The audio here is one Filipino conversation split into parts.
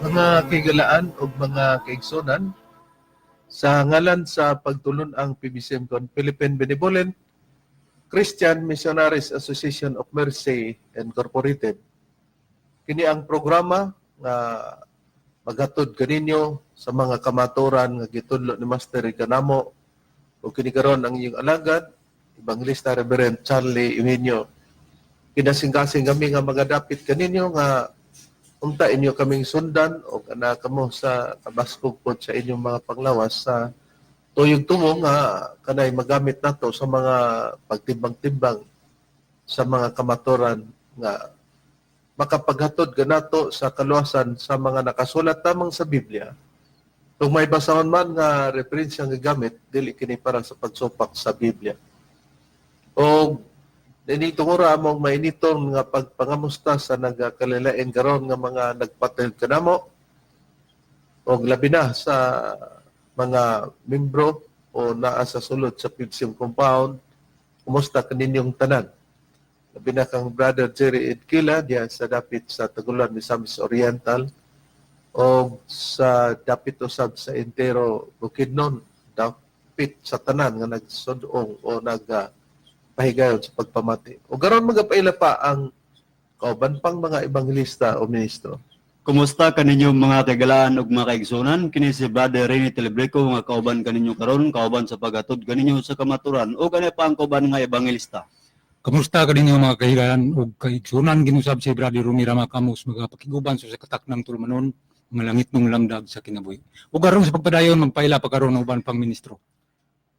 Mga kaigalaan o mga kaigsonan, sa ngalan sa pagtulon ang PBCM kon Philippine Benevolent Christian Missionaries Association of Mercy Incorporated. Kini ang programa nga maghatod kaninyo sa mga kamaturan nga gitudlo ni Master kanamo o kini karon ang iyong alagad Evangelista Reverend Charlie Eugenio. Kinasing-kasing kami nga magadapit kaninyo nga unta inyo kaming sundan o kana kamo sa kabaskog po sa inyong mga panglawas sa tuyog tumo nga kanay magamit nato sa mga pagtimbang-timbang sa mga kamaturan nga makapaghatod kanato sa kaluwasan sa mga nakasulat tamang sa Biblia. Kung may basahon man nga referensya nga gamit, dili kini para sa pagsupak sa Biblia. O dinito ko ra among mainiton nga pagpangamusta sa nagakalilain karon nga mga nagpatid kanamo o labi na sa mga membro o naa sa sulod sa PBCM compound. Kumusta kaninyong tanan? Labi na kang Brother Jerry Edkila diya sa dapit sa Tagulan, Misamis Oriental o sa dapit usab sa Entero Bukidnon, dapit sa tanan nga nagsudong o pahigayon sa pagpamati. O garon magapaila pa ang kauban pang mga ebanghelista o ministro. Kumusta kaninyo mga kagalaan ug mga kaigsunan? Kini si Brother Rene Telebreco nga kauban kaninyo karon, kauban sa paghatod kaninyo sa kamaturan o kani pa ang kauban nga ebanghelista. Kamusta ka ninyo mga kahigayan o kaigsunan? Ginusab si Brother Rumi Ramakamus magpakiguban sa katak ng tulmanon mga langit ng lamdag sa kinabuhi. O garong sa pagpadayon magpaila pa karon ng uban pang ministro.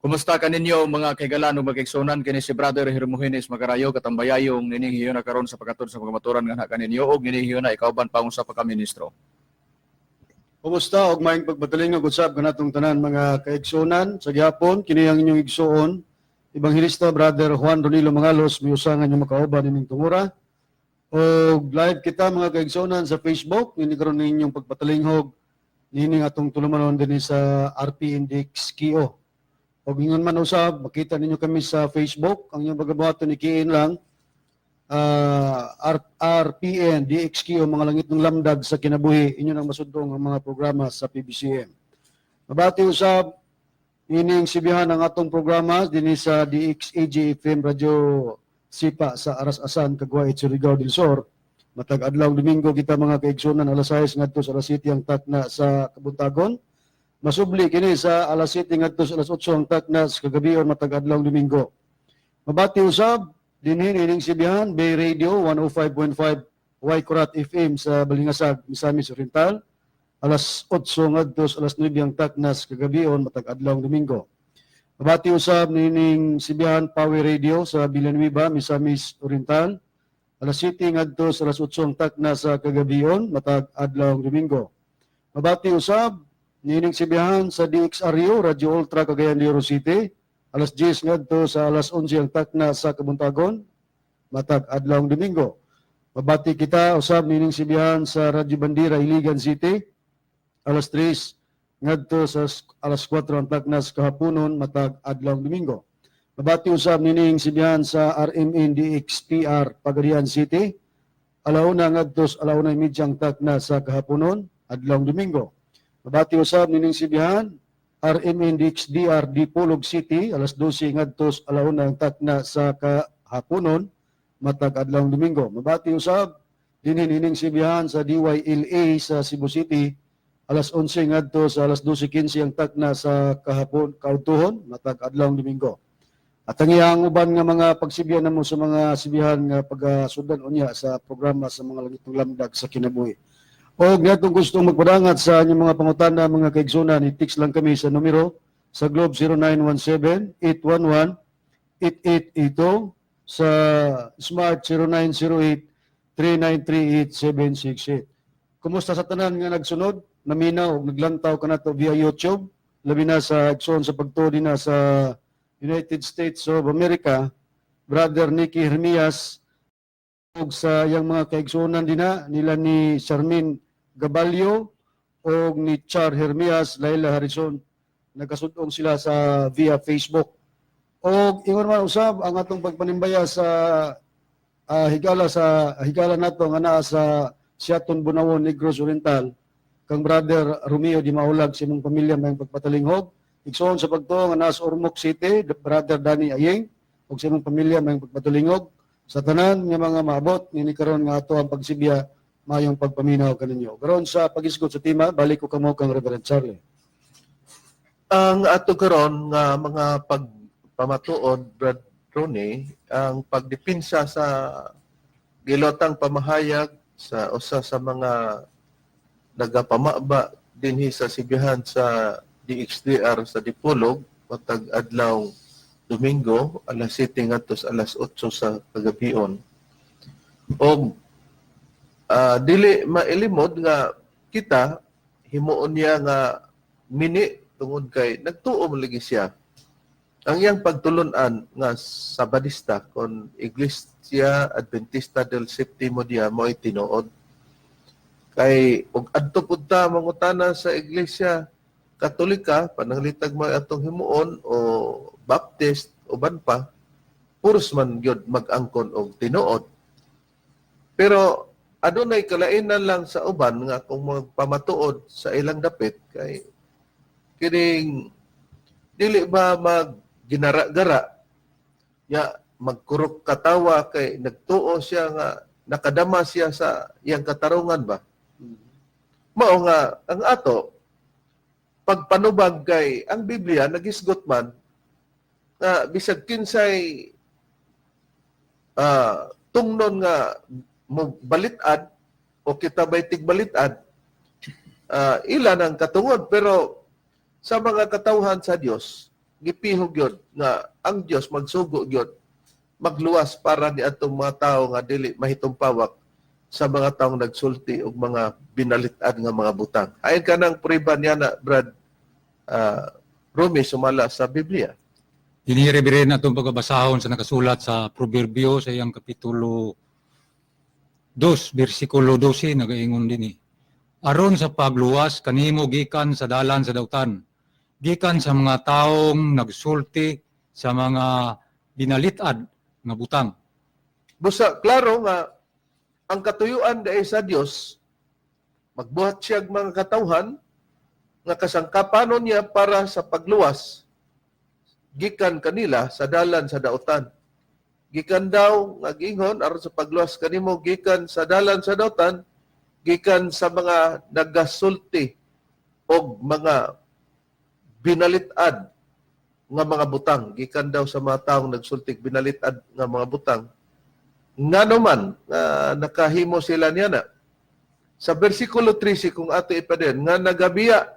Kumusta kaninyo mga kaigalan ug magigsunan kini si Brother Hermogenes Magarayo katambayayong nining na karon sa pagkatod sa pagmaturan nga kaninyo ug nining na ikauban pa sa pagka-ministro. Kumusta og maayong pagpatuloy nga usab kanatong tanan mga kaigsunan sa gihapon kini ang inyong igsuon Evangelista Brother Juan Ronilo Mangalos miusangan yung makauban ining tungura. Og live kita mga kaigsunan sa Facebook ini karon ninyong pagpatalinghog nining atong tulumanon dinhi sa RP Index KIO. O ingon man usab, makita ninyo kami sa Facebook. Ang inyong pagkabuhaton ni Kiin lang, RPN, DXQ, mga langit ng lamdag sa kinabuhi. Inyo nang masudong ang mga programa sa PBCM. Mabati usab, ining sibihan ang atong programa din sa DXAG FM Radio Sipa sa Aras-Asan, Caguay, Surigao del Sur. Matag adlaw Domingo kita mga kaigsunan alas 6 ngadto sa alas 7 ang takna sa Kabuntagon. Masubli kini sa alas 7 ngadto sa alas 8 ang taknas kagabion matag adlaw Domingo. Mabati usab dinhi ining sibihan Bay Radio 105.5 Waikurat FM sa Balingasag, Misamis Oriental. Alas 8 ngadto sa alas 9 ang taknas kagabion matag adlaw Domingo. Mabati usab nining sibihan Power Radio sa Villanueva, Misamis Oriental. Alas 7 ngadto sa alas 8 ang taknas sa kagabion matag adlaw Domingo. Mabati usab nining sibihan sa DXRU, Radio Ultra, Cagayan de Oro City. Alas 10 ngadto sa alas 11 ang takna sa Kabuntagon, matag adlaw Domingo. Mabati kita usab nining sibihan sa Radio Bandira, Iligan City. Alas 3 ngadto sa alas 4 ang takna sa kahaponon, matag adlaw Domingo. Mabati usab nining sibihan sa RMN DXPR, Pagadian City. Alauna ngadto sa alauna medyang takna sa kahaponon, adlaw Domingo. Mabati usab nining sibihan RMN DXDR Dipolog City alas 12 ngadto alauna ang takna sa kahaponon matag adlaw Domingo. Mabati usab dinhi nining sibihan sa DYLA sa Cebu City alas 11 ngadto sa alas 12:15 ang takna sa kahapon kaudtohon matag adlaw Domingo. At ang iyang uban nga mga pagsibyan namo sa mga sibihan nga pagasudan unya sa programa sa mga langit ng lamdag sa kinabuhi. O natong gustong magpadangat sa inyong mga pangutana, mga kaigsunan, i-text lang kami sa numero sa Globe 0917-811-8882, sa Smart 0908-3938-768. Kumusta sa tanan nga nagsunod, naminaw, naglantaw ka na to via YouTube, labi na sa igsoon sa pagtuo na sa United States of America, Brother Nicky Hermias, ug sa yang mga kaigsunan dina nila ni Charmin Gabalio o ni Char Hermias, Laila Harrison, nagkasudong sila sa via Facebook. O ingon man usab ang atong pagpanimbaya sa higala nato nga naa sa Siaton Bunawon, Negros Oriental. kang Brother Romeo Di Maulag sa imong pamilya may pagpatalinghog. Igsoon sa pagtuo nga nas Ormoc City, Brother Danny Ayeng, ug sa imong pamilya may pagpatulingog. Sa tanan nga mga maabot, nini karon nga ato ang pagsibya, mayong pagpaminaw kaninyo. Karon sa pagisgot sa tima, balik ko kamo kang Reverend Charlie. Ang ato karon nga mga pagpamatuod, Brad Ronnie, ang pagdipinsa sa gilotang pamahayag sa usa sa mga nagapamaba dinhi sa sibihan sa DXDR sa Dipolog matag adlaw Domingo alas 7 ngadto sa alas 8 sa kagabion. O dili mailimod nga kita himuon niya nga mini tungod kay nagtuo mo lagi siya. Ang iyang pagtulunan nga Sabadista kon Iglesia Adventista del Septimo Dia mo'y tinuod. Kay ug adto pud ta mangutana sa Iglesia Katolika pananglitag mo atong himuon o Baptist uban pa puros man gyud mag-angkon og tinuod. Pero adunay kalainan lang sa uban nga kung magpamatuod sa ilang dapit kay kining dili ba mag ginara-gara ya magkurok katawa kay nagtuo siya nga nakadama siya sa iyang katarungan ba. Mao nga ang ato pagpanubag kay ang Biblia nagisgot man na bisag kinsay tungnon nga mo balitad o kita bay tigbalitad ilan ang katungod pero sa mga katawhan sa Dios gipihog yun nga ang Dios magsugo yun magluwas para ni atong mga tao nga dili mahitumpawak sa mga taong nagsulti og mga binalitad nga mga butang. Ayon ka ng prueba niya na Brad Rumi sumala sa Biblia. Dinire-bire na itong pagbabasahon sa nakasulat sa Proverbio sa iyang kapitulo 2, versikulo 12, nagaingon din aron sa pagluwas kanimo gikan sa dalan sa dautan, gikan sa mga taong nagsulti sa mga binalitad nga butang. Busa, klaro nga ang katuyuan dahil sa Dios magbuhat siya mga katawhan nga kasangkapanon niya para sa pagluwas gikan kanila sa dalan sa dautan. Gikan daw nga giingon aron sa pagluwas kanimo gikan sa dalan sa dautan, gikan sa mga nagasulti og mga binalitad nga mga butang, gikan daw sa mga taong nagsulti binalitad nga mga butang. Ngano man nakahimo sila niya na. Sa versikulo 13 kung ato ipaden nga nagabiya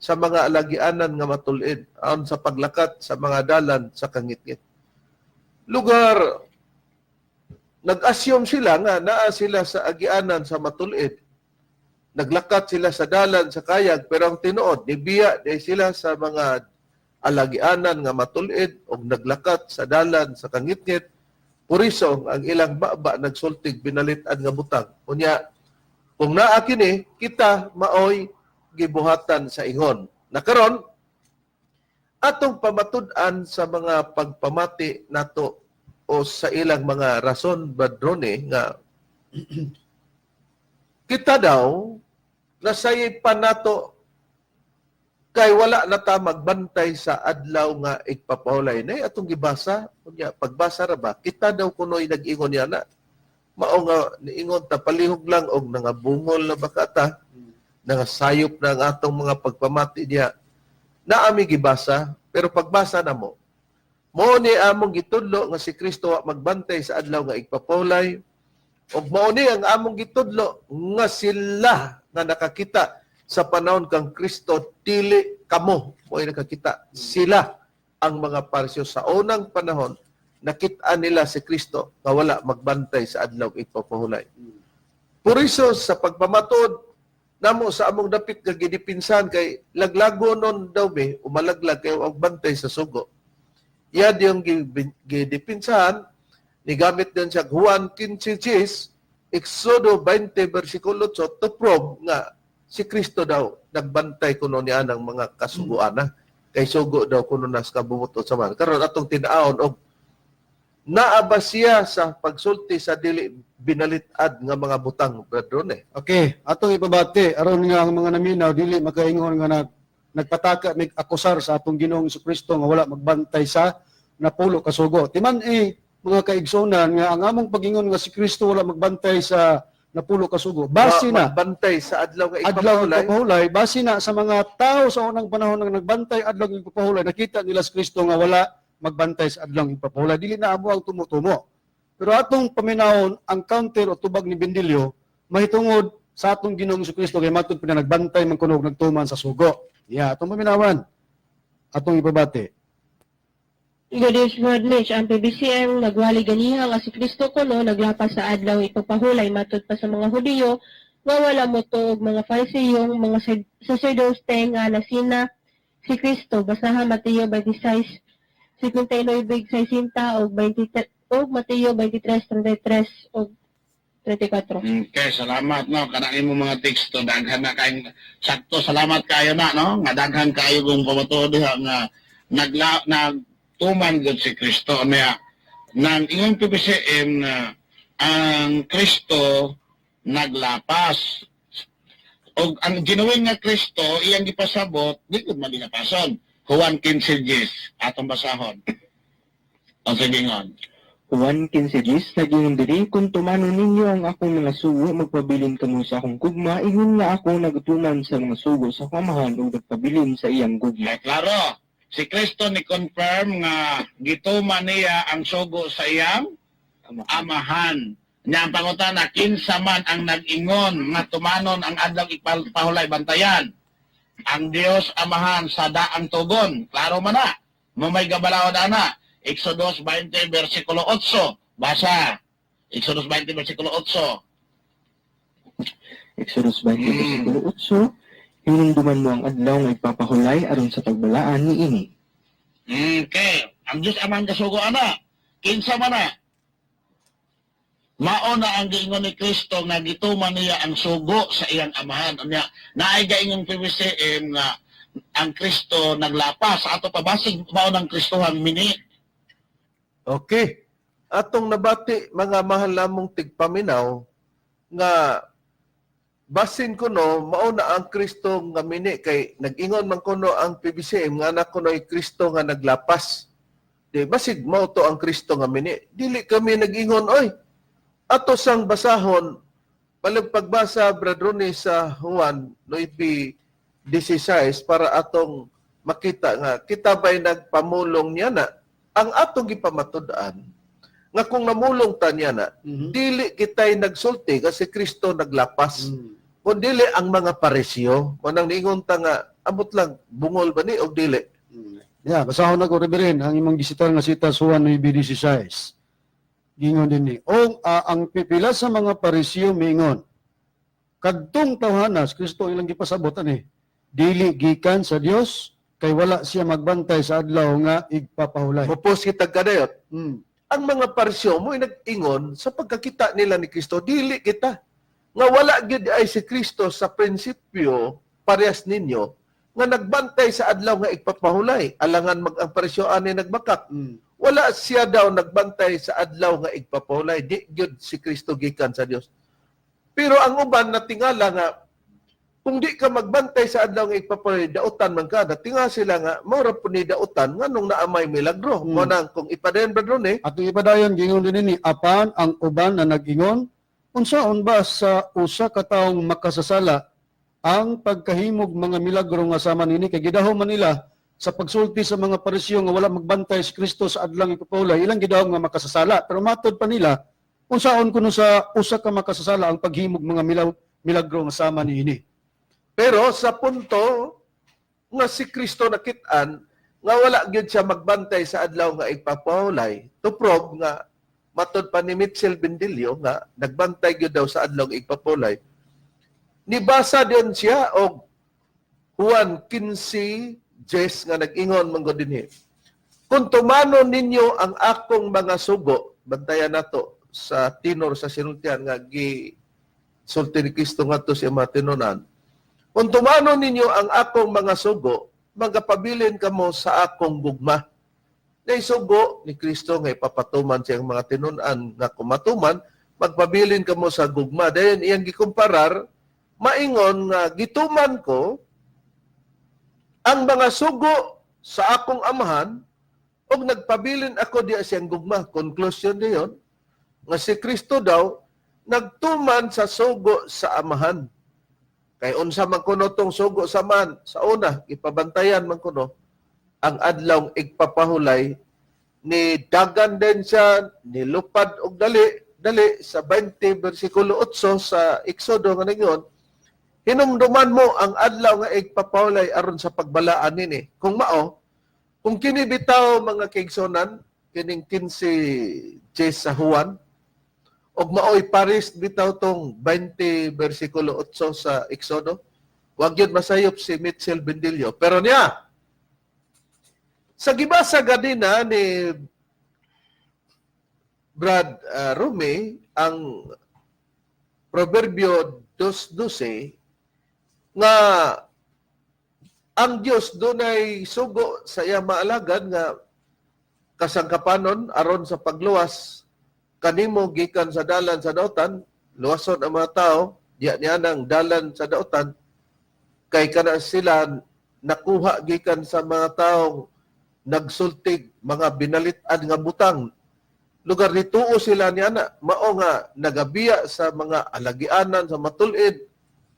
sa mga alagianan nga matulid aron sa paglakat sa mga dalan sa kangitngit. Lugar nag-assume sila nga naa sila sa agianan sa matulid. Naglakat sila sa dalan sa kayag pero ang tinuod nibiya di sila sa mga alagianan nga matulid o naglakat sa dalan sa kangitngit. Puriso ang ilang baba nagsultig binalitad nga butang. Unya kung naa kini kita maoy gibuhatan sa ingon. Nakaron atong pamatud-an sa mga pagpamati nato o sa ilang mga rason badrone nga kita daw nasayip pa nato kay wala na ta magbantay sa adlaw nga igpapahulay. Nay atong gibasa unya pagbasa ra ba kita daw kunoy nag-ingon niya na mao nga niingon ta palihog lang og nangabungol na bakata nangasayop na ang atong mga pagpamati diya. Naami gibasa, pero pagbasa na mo ni among gitudlo nga si Kristo wa magbantay sa adlaw nga igpapawlay, ug mao ni ang among gitudlo nga sila nga nakakita sa panahon kang Kristo dili kamo mo'y nakakita. Sila ang mga pariseo sa unang panahon nakita nila si Kristo nga wala magbantay sa adlaw igpapahulay. Puriso sa pagpamatud namo sa among dapit nga gidipinsan kay laglagonon daw be umalaglag kay og bantay sa sugo. Yan yung gidipinsan ni gamit din siya Juan 15:6, Exodo 20 versikulo 8 to prove nga si Kristo daw nagbantay kuno niya ng mga kasuguan kay sugo daw kuno nas kabubuto sa man. Karon atong tin-aon og naa ba siya sa pagsulti sa dili binalitad nga mga butang, Brad Ron. Okay, atong ipabati aron nga ang mga naminaw dili makaingon nga nagpataka mig akusar sa atong Ginoong Kristo nga wala magbantay sa napulo ka sugo. Timan mga kaigsonan nga ang among pagingon nga si Kristo wala magbantay sa napulo ka sugo. Base na Magbantay sa adlaw nga adlaw ng ipapahulay. ipapahulay, base na sa mga tao sa unang panahon nga nagbantay adlaw ng ipapahulay, nakita nila si Kristo nga wala magbantay sa adlaw ng ipapahulay. Dili na amo ang tumutumo. Pero atong paminawon ang counter o tubag ni Bendilyo mahitungod sa atong Ginoong Kristo kay matud pina nagbantay man kuno og nagtuman sa sugo. Yeah, atong paminawan. Atong ipabati. Goddess Rodnich, ang PBCM nagwali ganiha nga si Kristo kuno naglapas sa adlaw ipapahulay matud pa sa mga Hudiyo nga wala mo tuog mga Fariseyong mga sacerdote nga nasina si Kristo. Basahan Mateo 26, 59-60 o 23 o Mateo 23:33 o 34. Okay, salamat no. Kanang mo mga teksto daghan na kay sakto. Salamat kayo na no. Nga daghan kayo kung pamatuod diha nga nagtuman gud si Kristo niya. Nang ingon PBCM na ang Kristo naglapas. Og ang ginuwing nga Kristo iyang gipasabot di gud man ginapason. Juan 15:10 atong basahon. O sige ngon. Juan 15:10, naging diri, kung tumano ninyo ang akong mga sugo, magpabilin kamo sa akong gugma, ingon nga ako nagutuman sa mga sugo sa kamahan o nagpabilin sa iyang gugma. Klaro, si Kristo ni confirm nga gituman niya ang sugo sa iyang amahan. Nya ang pangutana, kinsa man ang nag-ingon nga tumanon ang adlaw ipahulay bantayan. Ang Dios amahan sa daang tugon. Klaro man na. Mamay gabalaw na. Exodus 20 versikulo 8. Basa. Exodus 20 versikulo 8. Exodus 20, versikulo 8, hinumduman mo ang adlaw nga ipapahulay aron sa pagbalaan ni ini. Okay. Ang Diyos amang kasugo ana. Kinsa man na. Mao na ang giingon ni Kristo nga gituman niya ang sugo sa iyang amahan. Anya, naay gaingong PBCM nga ang Kristo naglapas sa ato pabasig mao ng Kristohan mini. Okay. Atong nabati mga mahal namong tigpaminaw nga basin kuno mao na ang Kristo nga mini kay nag-ingon man kuno ang PBCM nga na kuno'y Kristo nga naglapas. Di basig mao to ang Kristo nga mini. Dili kami nag-ingon oy. Ato sang basahon palag pagbasa Brad Ronnie sa Juan 9:16 para atong makita nga kita ba'y nagpamulong niya na ang atong gipamatud-an nga kung namulong ta niya na dili kitay nagsulti kasi Kristo naglapas kun dili ang mga paresyo manang niingon ta nga amot lang bungol ba ni og dili. Yeah, basahon ako Reverend ang imong gisitar nga sita sa Juan 9:16. Gingon din ni ang pipila sa mga parisyo miingon kadtong tawhanas Kristo ilang gipasabot ani dili gikan sa Dios kay wala siya magbantay sa adlaw nga igpapahulay. Mupos kita kadayot. Ang mga parisyo mo nag-ingon sa pagkakita nila ni Kristo dili kita nga wala gyud ay si Kristo sa prinsipyo parehas ninyo nga nagbantay sa adlaw nga igpapahulay alangan ang parisyo ani nagbakak. Wala siya daw nagbantay sa adlaw nga igpapahulay di gyud si Kristo gikan sa Dios. Pero ang uban natingala nga kung di ka magbantay sa adlaw nga igpapahulay dautan man ka natinga sila nga mao ra pud ni dautan nganong naamay milagro. Mo nang kung ipadayon Brad Ron Atong ipadayon gingon din ni apan ang uban na nag-ingon unsaon ba sa usa ka taong makasasala ang pagkahimog mga milagro nga sama nini kay gidahom man nila sa pagsulti sa mga parisyo nga wala magbantay si Kristo sa adlaw ipapahulay ilang gidahom nga makasasala pero matud pa nila unsaon kuno sa usa ka makasasala ang paghimog mga milagro nga sama niini. Pero sa punto nga si Kristo nakit-an nga wala gyud siya magbantay sa adlaw nga igpapahulay to prove nga matud pa ni Mitchell Bendilyo nga nagbantay gyud daw sa adlaw nga igpapahulay. Nibasa din siya og Juan 15:10 nga nag-ingon man gud dinhi. Kung tumano ninyo ang akong mga sugo, bantayan nato sa tinor sa sinultian nga sulti ni Kristo ngadto sa mga tinunan. Kung tumano ninyo ang akong mga sugo, magapabilin kamo sa akong gugma. Na sugo ni Kristo nga ipapatuman siyang mga tinunan nga kumatuman magpabilin kamo sa gugma. Dayon iyang gikumparar, maingon nga gituman ko ang mga sugo sa akong amahan og nagpabilin ako diya siyang gugma. Conclusion niyon nga si Kristo daw nagtuman sa sugo sa amahan. Kay unsa man kuno tong sugo sa amahan, sa una ipabantayan man kuno ang adlawng igpapahulay ni dagan din siya, nilupad og dali sa 20 versikulo 8 sa Exodo nga ningon, hinumduman mo ang adlaw nga igpapahulay aron sa pagbalaan nini. Kung mao, kung kini bitaw mga kaigsonan, kining 15 sa Juan, og maoy paris bitaw tong 20 versikulo 8 sa Exodo, wag yun masayop si Mitchell Bendilio. Pero niya, sa gibasa ganina ni Brad Rumi, ang Proverbio 2:12, nga ang Dios dunay sugo sa iya maalagad nga kasangkapanon aron sa pagluwas kanimo gikan sa dalan sa dautan, luwason ang mga tao diya niya nang dalan sa dautan kay kana sila nakuha gikan sa mga taong nagsultig, mga binalit-an nga butang. Lugar ni tuo sila niya na mao nga nagabiya sa mga alagianan sa matulid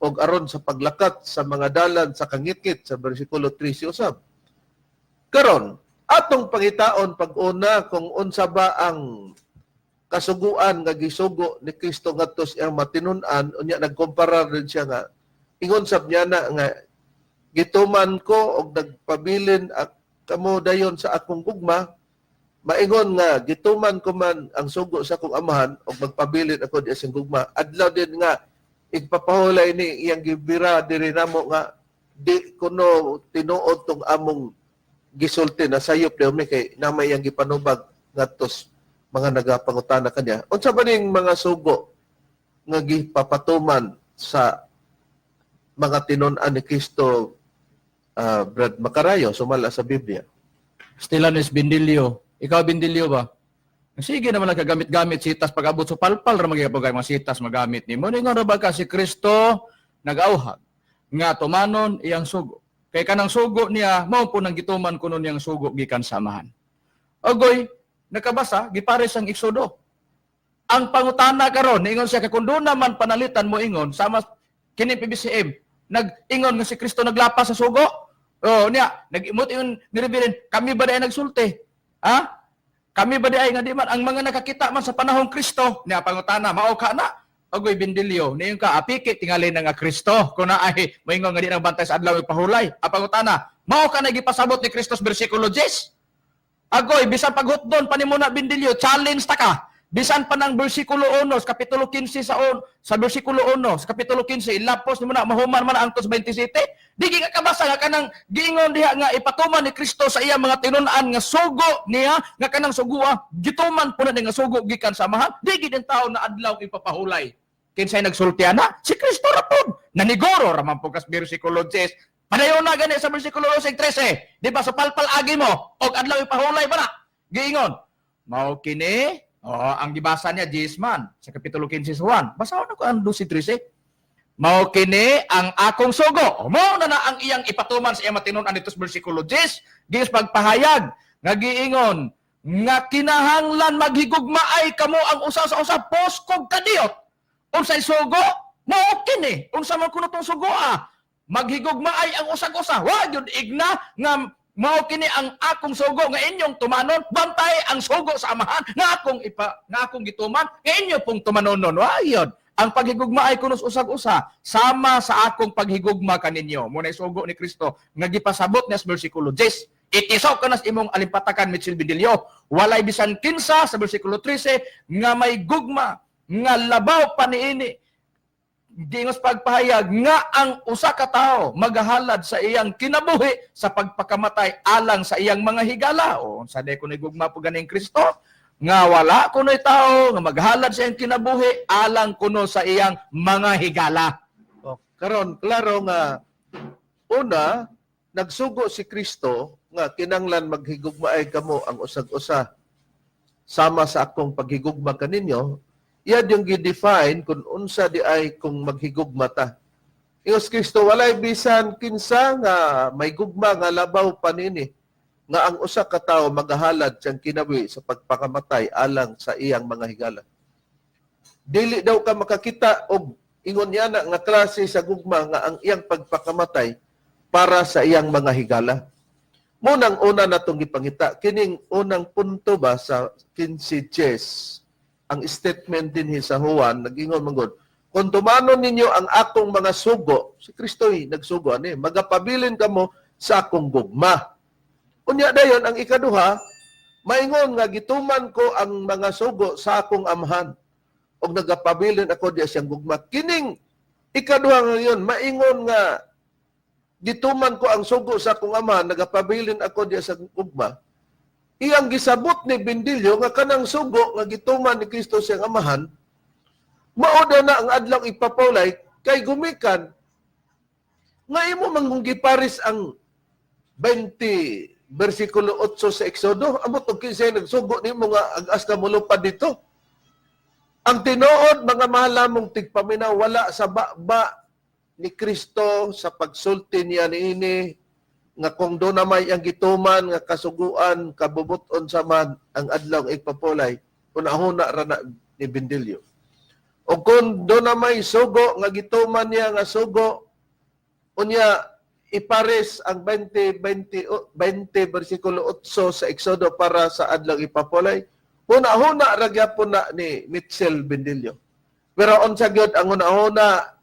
og aron sa paglakat sa mga dalan sa kangitngit sa bersikulo 13 usab. Karon, atong pangitaon pag-una kung unsa ba ang kasuguan nga gisugo ni Kristo ngadto sa iyang matinun-an, unya nagkumpara rin siya nga ingon sab niya na nga gituman ko og nagpabilin kamo dayon sa akong gugma, maingon nga gituman ko man ang sugo sa akong amahan og magpabilin ako di sa gugma. Adlaw din nga igpapahulay ni iyang gibira diri namo nga di kuno tinuod tong among gisulti na sayop daw mi kay namay iyang gipanubag ngadtos mga nagapangutana kanya. Unsa ba ning mga sugo nga gipapatuman sa mga tinun-an ni Kristo, Brad Macarayo, sumala sa Biblia? Stilanes Bendilio. Ikaw Bendilio ba? Sige naman lang kagamit-gamit sitas pag-abot so palpal ra magyapon kay mga sitas magamit nimo. Ningon ra ba ka si Kristo nag-auhag nga tumanon iyang sugo. Kay kanang sugo niya mao po nang gituman kuno niyang sugo gikan sa amahan. Ogoy, nakabasa gipares ang Exodo. Ang pangutana karon ingon siya kay kun do naman panalitan mo ingon sama kini PBCM nag-ingon nga si Kristo naglapas sa sugo. Oh, niya, nag-imot ingon nirebilin, kami ba dai nagsulti? Ha? Kami ba dai nga di man ang mga nakakita man sa panahong Kristo? Niya pangutana, mao ka na. Agoy Bendilio, niyon ka apiki tingali na nga Kristo. Kuna ay moingon nga di nang bantay sa adlaw pahulay. A pangutana, mao ka na gipasabot ni Kristo sa bersikulo 10? Agoy, bisan paghutdon pa nimo na Bendilio, challenge ta ka. Bisan pa ng bersikulo 1, kapitulo 15 sa bersikulo 1, sa kapitulo 15, ilapos nimo na mahuman man ang 27. Di ka kabasa nga kanang giingon diha nga ipatuman ni Kristo sa iya mga tinun-an nga sugo niya nga kanang sugua gituman po na nga sugo gikan sa amahan. Di gid tao na adlaw ipapahulay. Kinsay nagsultian na? Si Kristo ra pod. Nanigoro ra man po kas bersikulo 10. Padayon na gani sa bersikulo 13. Di ba sa palpal agi mo og adlaw ipahulay ba na? Giingon. Mao kini ang gibasa niya, Gisman, sa Kapitulo 15 sa Juan. Basahon ako ang 12:13. Mao kini ang akong sugo. Mao na ang iyang ipatuman sa iyang matinon-an dito sa bersikulo 10. Gis pagpahayag, nga giingon, nga kinahanglan maghigugmaay kamo ang usa sa usa poskog kadiyot. Unsay sugo? Mao kini. Unsa man kuno tong sugo maghigugmaay ang usag-usa. Wa gyud igna nga mao kini ang akong sugo nga inyong tumanon, bantay ang sugo sa amahan nga akong gituman nga inyo pong tumanonon. Wayod, ang paghigugma ay kunos usag-usa sama sa akong paghigugma kaninyo. Muna sugo ni Kristo nga gipasabot niya sa bersikulo 10. Itisaw ka na sa imong alimpatakan Mitchell Bendilio. Walay bisan kinsa sa bersikulo 13 nga may gugma nga labaw pa niini. Dingos pagpahayag nga ang usa ka tawo magahalad sa iyang kinabuhi sa pagpakamatay alang sa iyang mga higala. O sa de kuno gugma po ganing Kristo nga wala kuno'y tawo nga magahalad sa iyang kinabuhi alang kuno sa iyang mga higala. Karon klaro nga una nagsugo si Kristo nga kinanglan maghigugmaay kamo ang usag-usa sama sa akong paghigugma kaninyo. Yan yung gidefine kung unsa di ay kung maghigugma ta. Ingos Kristo walay bisan kinsa nga may gugma nga labaw panini nga ang usa ka tawo magahalad siyang kinabuhi sa pagpakamatay alang sa iyang mga higala. Dili daw ka makakita og ingon niya na nga klase sa gugma nga ang iyang pagpakamatay para sa iyang mga higala. Munang una natong gipangita kining unang punto ba sa 15:10 ang statement din sa Juan nagingon mangod kung tumanon ninyo ang akong mga sugo, si Kristo'y nagsugo ani, magapabilin kamo sa akong gugma. Unya dayon ang ikaduha, maingon nga gituman ko ang mga sugo sa akong amahan og nagapabilin ako diya siyang gugma. Kining ikaduha ngayon, maingon nga gituman ko ang sugo sa akong amahan, nagapabilin ako diya sa gugma. Iyang gisabot ni Bindilyo nga kanang sugo nga gituman ni Kristo siyang amahan, mao daw na ang adlaw ipapawlay kay gumikan nga imo manghung giparis ang 20 versikulo 8 sa Exodo, amot og kinsay nagsugo nimo nga agas ka molupad dito. Ang tinuod mga mahalamong tigpaminaw wala sa baba ni Kristo sa pagsulti niya niini nga kung do na may ang gituman nga kasuguan kabubuton sa man ang adlaw ipapawlay una-una ra na ni Bindilyo. O kung do na may sugo nga gituman niya nga sugo unya ipares ang 20 versikulo 8 sa Exodo para sa adlaw ipapulay. Una-una ra gyapon na ni Mitchell Bindilyo. Pero unsa gyud ang una-una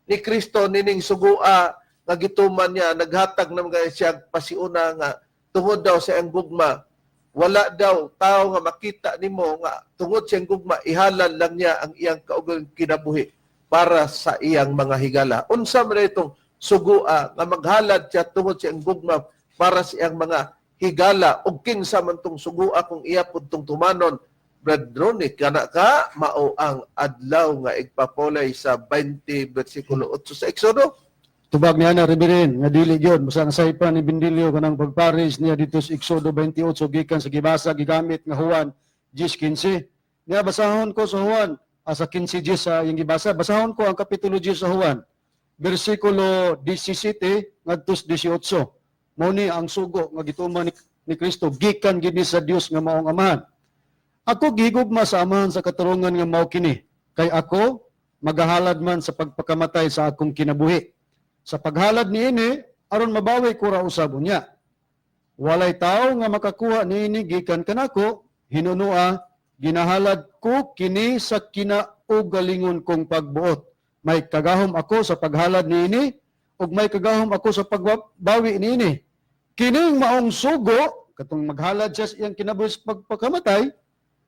ni Kristo nining sugua nga gituman niya naghatag na mga siya pasiuna nga tungod daw sa iyang gugma. Wala daw tao nga makita nimo nga tungod sa iyang gugma ihalal lang niya ang iyang kaugaling kinabuhi para sa iyang mga higala. Unsa man itong sugua nga maghalad siya tungod sa iyang gugma para sa iyang mga higala ug kinsa man tong sugua kung iya pud tong tumanon Brad Ronnie kana ka mao ang adlaw nga igpapolay sa 20 bersikulo 8 sa Exodo. Tubag niya na Reverend, nga dili gyud basta nasay pa ni Bindilyo kanang pagparis niya dito sa Exodo 28 gikan sa gibasa gigamit nga Juan 10:15. Niya basahon ko sa Juan sa 15:10 sa iyang gibasa, basahon ko ang kapitulo 10 sa Juan, bersikulo 17 ngadto 18. Mao ni ang sugo nga gituman ni Kristo gikan gid sa Dios nga maong Amahan. Ako gihigugma sa Amahan sa katarungan nga mao kini, kay ako magahalad man sa pagpakamatay sa akong kinabuhi. Sa paghalad niini aron mabawi ko ra usab unya. Walay tao nga makakuha niini gikan kanako, hinunua ginahalad ko kini sa kinaugalingon kong pagbuot. May kagahom ako sa paghalad niini ug may kagahom ako sa pagbawi niini. Kining maong sugo katong maghalad siya sa iyang kinabuhi sa pagpakamatay,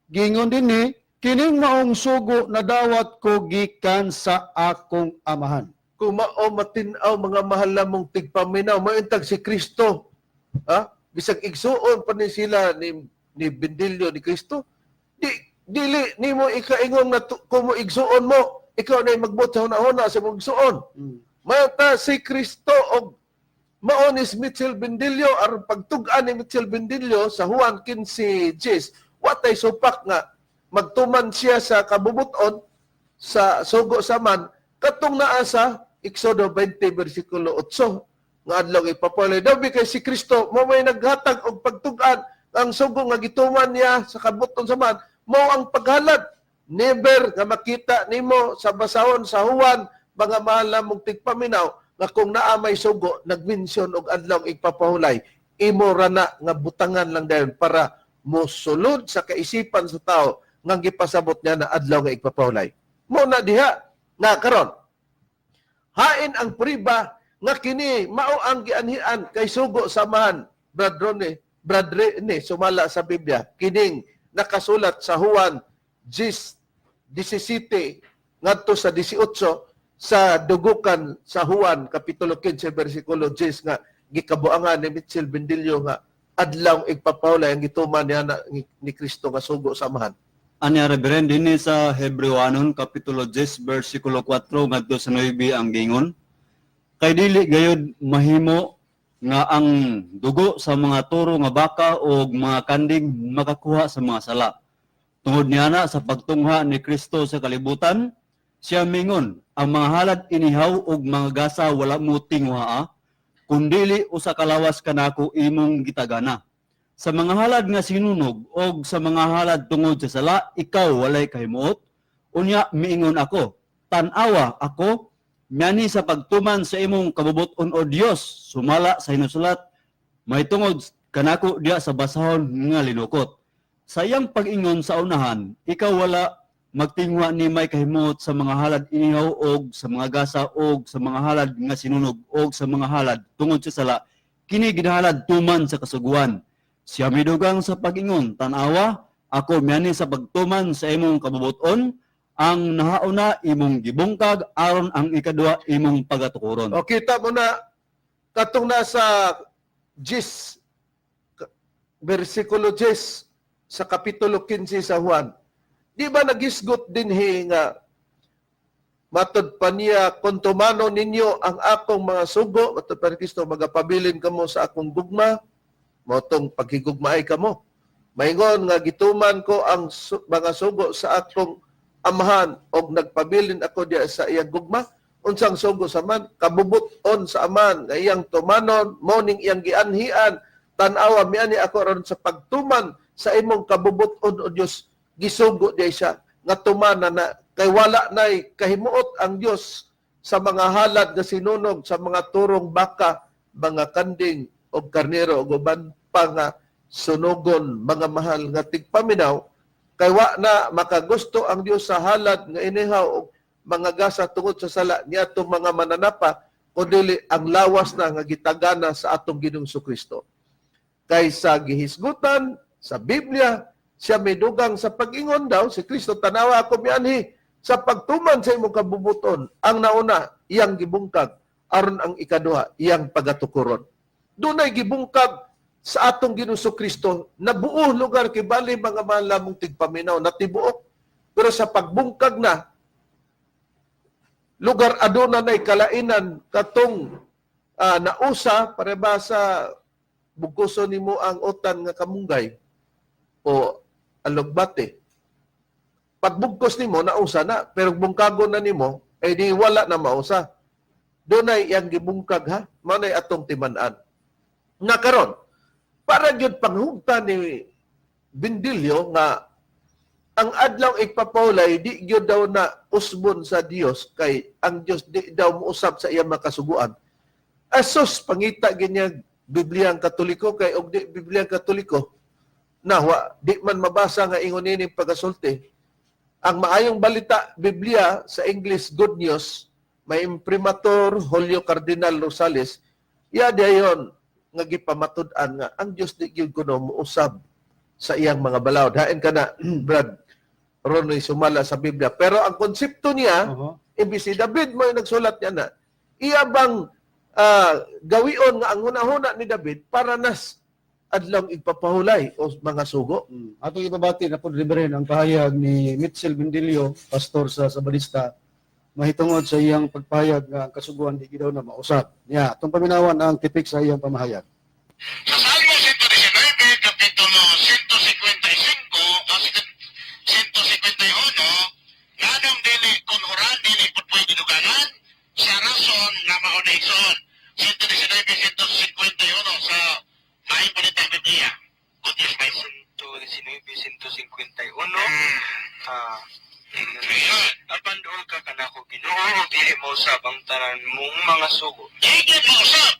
gingon dinhi kining maong sugo na dawat ko gikan sa akong Amahan. Kung mao matinaw mga mahal namong tigpaminaw maintag si Kristo. Ha? Bisag igsuon pa ni sila ni Bindilyo ni Kristo. Dili nimo ikaingon na kung mo igsuon mo, ikaw na magbot sa hunahuna sa mong igsuon. Mata si Kristo og mao ni Mitchell Bindilyo aron pagtug-an ni Mitchell Bindilyo sa Juan 15:10. Watay supak nga magtuman siya sa kabubuton sa sugo sa man katong naa sa Exodo 20 versikulo 8 nga adlaw ipapulay. Dabi kay si Kristo mo may naghatag og pagtug-an ang sugo nga gituman niya sa kabubuton sa man mao ang paghalad. Never nga makita nimo sa basahon sa Juan mga mahal mong tigpaminaw nga kung naa may sugo nagmensyon og adlaw ipapahulay imo ra na nga butangan lang dayon para mosulod sa kaisipan sa tao nga gipasabot niya na adlaw nga ipapahulay. Mo na diha na karon hain ang priba nga kini mao ang gianhian kay sugo samahan Brad Rene sumala sa Biblia kining nakasulat sa Juan 17 ngadto sa 18 sa dugukan sa Juan kapitulo 15 bersikulo 10 nga gikabuangan ni Mitchell Bindilyo nga adlaw igpapawlay ang gituman niya ni Kristo nga sugo samahan. Anya Reverend dinhi sa Hebrewanon kapitulo 10 bersikulo 4 ngadto sa 9 ang gingon, kay dili gayud mahimo nga ang dugo sa mga turo nga baka o mga kanding makakuha sa mga sala. Tungod niya na sa pagtungha ni Kristo sa kalibutan, siya mingon, ang mga halad inihaw ug mga gasa wala mo tinguhaa, kundili usa ka lawas kanako imong gitagana. Sa mga halad nga sinunog og sa mga halad tungod sa sala, ikaw walay kahimuot. Unya miingon ako, tan-awa ako, miyani sa pagtuman sa imong kabubuton o Dios, sumala sa hinusulat, may tungod kanako diya sa basahon nga linukot. Sa iyang pag-ingon sa unahan, ikaw wala magtingwa ni may kahimot sa mga halad inihaw og sa mga gasa og sa mga halad nga sinunog og sa mga halad tungod sa sala, kini ginahalad tuman sa kasuguan. Siya midugang sa pag-ingon, tanawa, ako miyani sa pagtuman sa imong kabubuton, ang nahauna imong gibungkag aron ang ikaduha imong pagatukuron. O kita mo na katong nasa 10 versikulo 10 sa kapitulo 15 sa Juan. Di ba nagisgot din nga matod pa niya kung tumano ninyo ang akong mga sugo, matod pa ni Kristo, magapabilin kamo sa akong gugma, motong paghigugmaay kamo. Maingon nga gituman ko ang mga sugo sa akong amahan og nagpabilin ako diya sa iyang gugma. Unsang sugo sa man, kabubuton sa aman, nga iyang tumanon, moning iyang gianhian, tanawa miani ako ron sa pagtuman sa imong kabubuton o Dios, gisugo diya siya nga tumana na kay wala nay kahimuot ang Dios sa mga halad nga sinunog sa mga turong baka, mga kanding o karnero o guban pa nga sunugon mga mahal nga tigpaminaw, kay wa na makagusto ang Dios sa halad nga inihaw o mga gasa tungod sa sala niya itong mga mananapa, kundi ang lawas na nga gitagana sa atong Ginoong Kristo. Kaysa gihisgutan sa Biblia, siya may dugang sa pag-ingon daw, si Kristo, tanawa ako mianhi, sa pagtuman sa imong kabubuton, ang nauna, iyang gibungkag, aron ang ikaduha, iyang pagatukuron. Dunay gibungkag sa atong Ginoong Kristo, na buo lugar kay bali mga malamong tigpaminaw, natibuok. Pero sa pagbungkag na, lugar aduna nay kalainan, katong nausa, para ba sa bukuso nimo ang utan nga kamunggay, o alugbate. Pagbugkos nimo nausa na, pero bungkagon na nimo ay di wala na mausa. Dunay yang gibungkag ha, manay atong timan-an. Nga karon, para gyud panghugta ni Bindilyo nga ang adlaw ipapawlay di gyud daw na usbon sa Dios, kay ang Dios di daw muusab sa iyang makasuguan. Asos pangita ginyag Bibliang Katoliko, kay og di Bibliang Katoliko nawa, di man mabasa nga ingon ini pagasulti. Ang maayong balita, Biblia, sa English, Good News, may imprimatur Julio Cardinal Rosales, dayon nga gipamatud-an nga ang Dios di gyud kuno muusab sa iyang mga balawd. Hain ka na, Brad Ronoy, sumala sa Biblia. Pero ang konsepto niya, imbis si David mo yung nagsulat niya na, iya bang gawion nga ang hunahuna ni David para nas adlaw igpapahulay o mga sugo. Atong ibabati na po Reverend ang pahayag ni Mitchell Bindilio, pastor sa Sabadista, mahitungod sa iyang pagpahayag nga ang kasuguan di daw na mausap. Itong paminawan ang tipik sa iyang pamahayag. Sa Salmo 119, Kapitulo 155, 151, nanong dili kung uran, dili putpoy ginuganan, sa rason nga maunayson. 119, 151 sa may balita Biblia. Good news by 119, 151. Apandol ka kanako Ginoo, dili mo usab ang tanan mong mga sugo. Dili mo usab.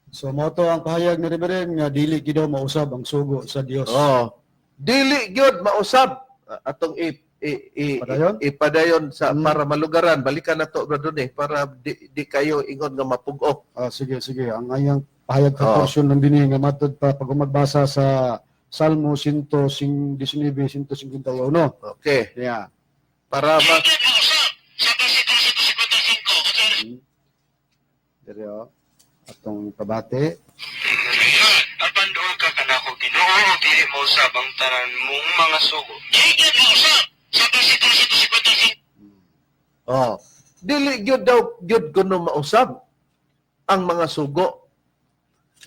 So moto ang pahayag ni Reverend nga dili gid daw mausab ang sugo sa Dios. Dili gyud mausab atong Padayon? ipadayon sa para malugaran. Balikan na to Brad para di kayo ingon nga mapugok. Sige. Ang ayang pahayag ka portion ng dinhi nga matud pa pag magbasa sa Salmo 119, 151. Okay. Para Dili mo usab. Sa versikulo 155. Dire atong pabati. Apandol ka kanako Ginoo, dili mo usab ang tanan mong mga sugo. Dili mo usab. Sa versikulo 155. Dili gyud daw gyud kuno mausab ang mga sugo.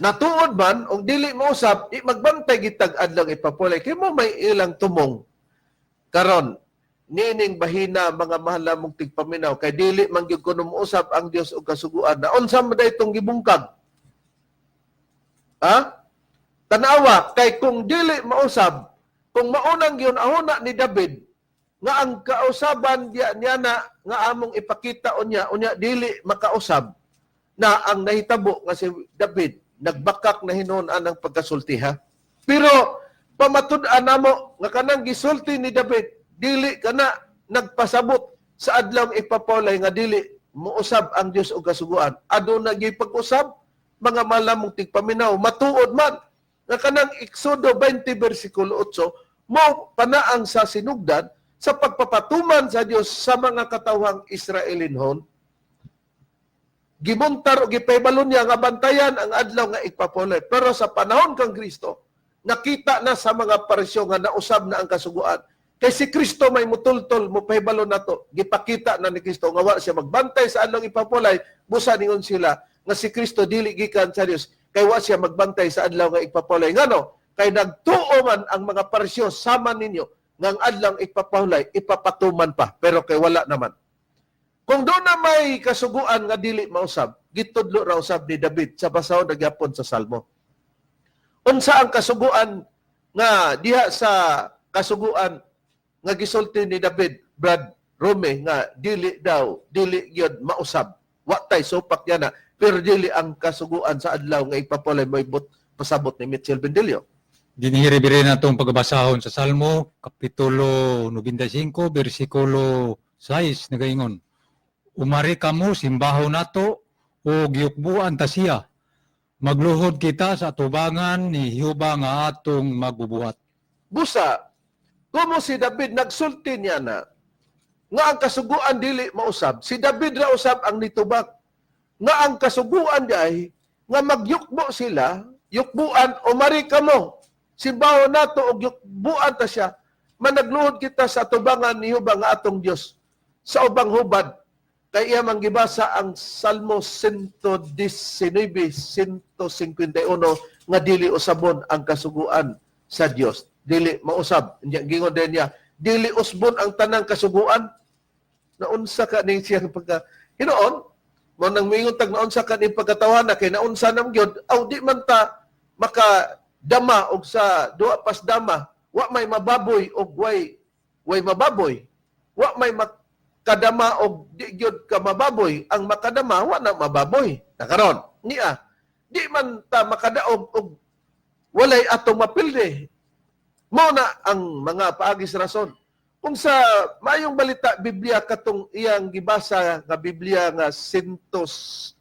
Natuod man og dili mausab, magbantay gitag adlaw ipapulay kay mo may ilang tumong karon nining bahina mga mahal namong tigpaminaw kay dili man gyud kuno mausab ang Dios og kasuguan. Na unsa man daytong gibungkag? Ha? Tanawa kay kung dili mausab, kung maunang yun ahuna ni David nga ang kausaban niya na nga among ipakita unya dili makausab na ang nahitabo nga si David nagbakak na hinuon ang pagkasultiha. Pero pamatud-an namo nga kanang gisulti ni David dili kana nagpasabot sa adlaw ipapawlay nga dili mousab ang Dios og kasuguan. Aduna gyud pag-usab mga malamong tigpaminaw matuod man nga kanang Exodo 20 bersikulo 8 mo panaang sa sinugdan sa pagpapatuman sa Dios sa mga katawhang Israelinhon. Gimuntar o gipaybalon niya nga bantayan ang adlaw nga ipapulay. Pero sa panahon kang Kristo, nakita na sa mga parisyo nga nausab na ang kasuguan. Kay si Kristo may mutultol, mupaybalon na to. Gipakita na ni Kristo nga wa siya magbantay sa adlaw ipapulay, busa ningon sila nga si Kristo dili gikan sa Dios. Kay wa siya magbantay sa adlaw nga ipapulay. Ngano? Kay nagtuo man ang mga parisyo sama ninyo nga ang adlaw ipapulay, ipapatuman pa. Pero kay wala naman. Kung doon na may kasuguan nga dili mausab, gitudlo ra usab ni David sa basahon nagyapon sa Salmo. Unsa ang kasuguan nga diha sa kasuguan nga gisulti ni David, Brad Rome, nga dili gyud mausab. Wa tay sopak yana, pero dili ang kasuguan sa adlaw nga ipapulay may pasabot ni Mitchell Bendilio. Dinihiribiri na itong pagbasahon sa Salmo, Kapitulo 95, versikulo 6, nagaingon. Umari kamo, simbaho nato, o giyukbuan ta siya. Magluhod kita sa atubangan ni Jehova nga atong magbubuhat. Busa, kumo si David nagsulti niya na nga ang kasuguan dili mausab. Si David ra usab ang nitubag. Nga ang kasuguan diay nga magyukbo sila, yukbuan umari kamo. Simbaho nato og yukbuan ta siya. Managluhod kita sa atubangan ni Jehova nga atong Dios. Sa ubang hubad, kay iya manggibasa ang Salmo 119, 151 nga dili usabon ang kasuguan sa Dios. Dili mausab. Gingon din niya, dili usbon ang tanang kasuguan. Naunsa ka ning siyang pagka hinoon mo nang mingon tag naunsa ka ning pagkatawana kay naunsa nam gyud aw di man ta makadama og sa duha pas dama wa may mababoy og way mababoy wa may kadama og di gyud ka mababoy ang makadama wa na mababoy nakaron niya di man ta makadaog og walay atong mapilde mo na ang mga paagis rason kung sa mayong balita Biblia katong iyang gibasa nga Biblia nga 119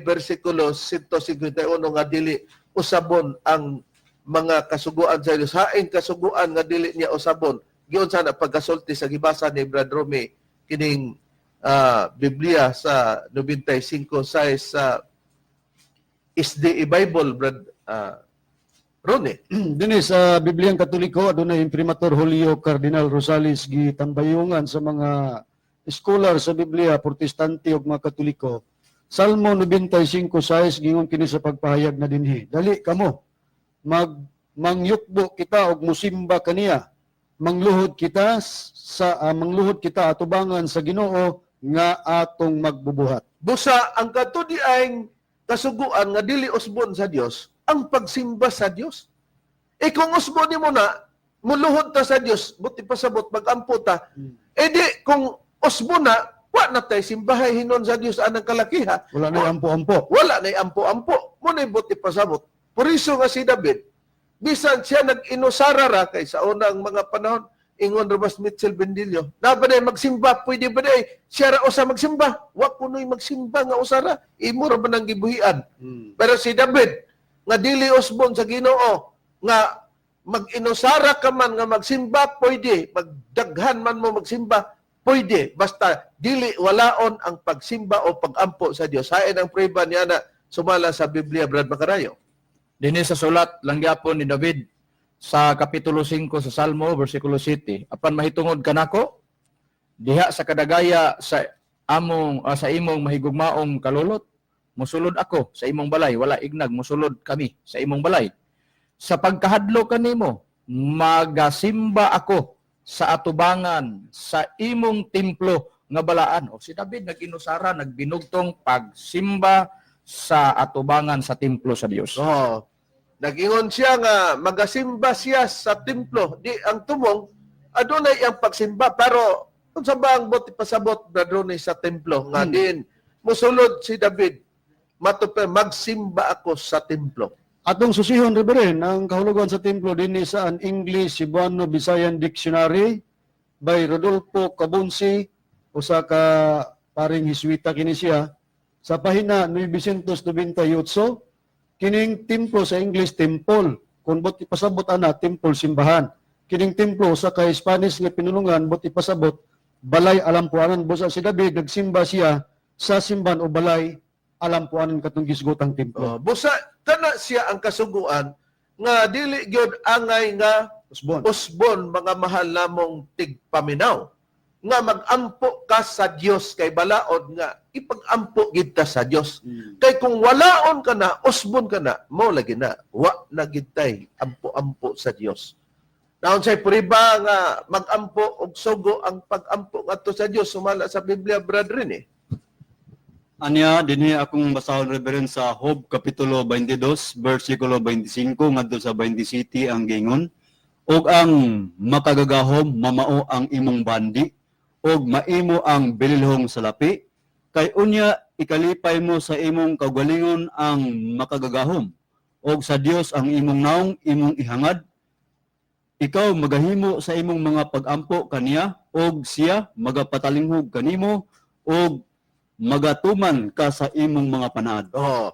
bersikulo 151 nga dili usabon ang mga kasuguan sa Dios haing kasuguan nga dili niya usabon giyon sana pagkasulti sa gibasa ni Brad Rome kining Biblia sa 95 sa SDE Bible Brad Rone. Dini sa Bibliang Katoliko adunay Imprimatur Julio Cardinal Rosales gitambayungan sa mga scholar sa Biblia Protestante ug mga Katoliko. Salmo 95:6 gingon kini sa pagpahayag na dinhi. Dali kamo mangyukbo kita og musimba kaniya. Mangluhod kita atubangan sa Ginoo nga atong magbubuhat. Busa ang katudiaing kasuguan nga dili usbon sa Dios ang pagsimba sa Dios. Kung usbon nimo na muluhod ta sa Dios, buti pasabot magampo ta. Di kung usbon na wa na tay simbahay hinon sa Dios anang kalakiha. Wala na ampo-ampo. Wala na ampo-ampo. Muna buti pasabot. Por iso nga si David, bisan siya nag-inusara ra kay sa unang mga panahon, ingon Robas Mitchell Bendilio, na ba magsimba? Pwede ba siya ra usa magsimba? Wa kuno'y magsimba nga usara. Imo ra ba nang gibuhian? Pero si David, nga dili usbon sa Ginoo, nga mag-inusara ka man nga magsimba, pwede. Magdaghan man mo magsimba, pwede. Basta dili walaon ang pagsimba o pagampo sa Dios. Hain ang prueba niya na sumala sa Biblia, Brad Macarayo. Dinhi sa sulat lang gyapon ni David sa kapitulo 5 sa Salmo versikulo 7. Apan mahitungod kanako diha sa kadagaya sa imong mahigugmaong kalulot musulod ako sa imong balay, wala ignag, musulod kami sa imong balay. Sa pagkahadlo kanimo, magasimba ako sa atubangan sa imong templo nga balaan. O si David nag-inusara, nagbinugtong pagsimba sa atubangan sa templo sa Dios. Oh, nag-ingon siya nga magasimba siya sa templo. Di ang tumong adunay ang pagsimba pero kung sa bang buti pasabot adunay sa templo nga din musulod si David matupe magsimba ako sa templo. Atong susihon Reverend ang kahulugan sa templo dinhi sa an English Cebuano Visayan Dictionary by Rodolfo Cabunsi usa ka paring Hiswita kini siya sa pahina 998 kining templo sa English temple kun buti pasabot ana temple simbahan kining templo sa ka Spanish nga pinulungan buti pasabot balay alampuanan busa si David nagsimba siya sa simbahan o balay alampuanan katong gisgotang templo. Busa kana siya ang kasuguan nga dili gyud angay nga usbon mga mahal namong tigpaminaw nga magampo ka sa Dios kay balaod nga ipag-ampo gid ta sa Dios. Kay kung walaon ka na, usbon ka na, mo lagi na wa na gid tay ampo-ampo sa Dios. Naon say puriba nga magampo og sugo ang pag-ampo ngadto sa Dios sumala sa Biblia brethren eh. Anya, dinhi akong basahon Reverend sa Job Kapitulo 22, versikulo 25, ngadto sa 27 ang gingon. Og ang makagagahom, mamao ang imong bandi, og maimo ang bililhong salapi, kay unya ikalipay mo sa imong kaugalingon ang makagagahom, og sa Dios ang imong naong imong ihangad. Ikaw magahimo sa imong mga pag-ampo kaniya, og siya magapatalinghog kanimo, og magatuman ka sa imong mga panaad. Oh.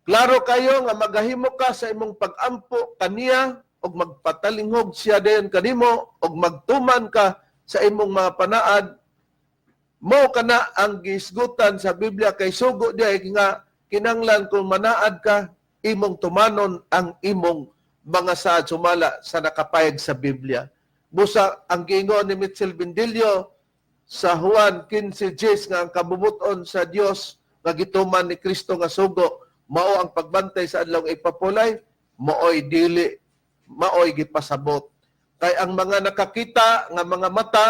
Klaro kayo nga magahimo ka sa imong pag-ampo kaniya og magpatalinghog siya dayon kanimo og magtuman ka sa imong mga panaad. Mo kana ang gisgutan sa Biblia kay sugo diay nga kinanglan kung manaad ka imong tumanon ang imong mga saad sumala sa nakapayag sa Biblia. Busa ang giingon ni Mitchell Bindilio sa Juan 15:10 nga ang kabubuton sa Dios nga gituman ni Kristo nga sugo mao ang pagbantay sa adlaw ipapulay maoy dili maoy gipasabot kay ang mga nakakita nga mga mata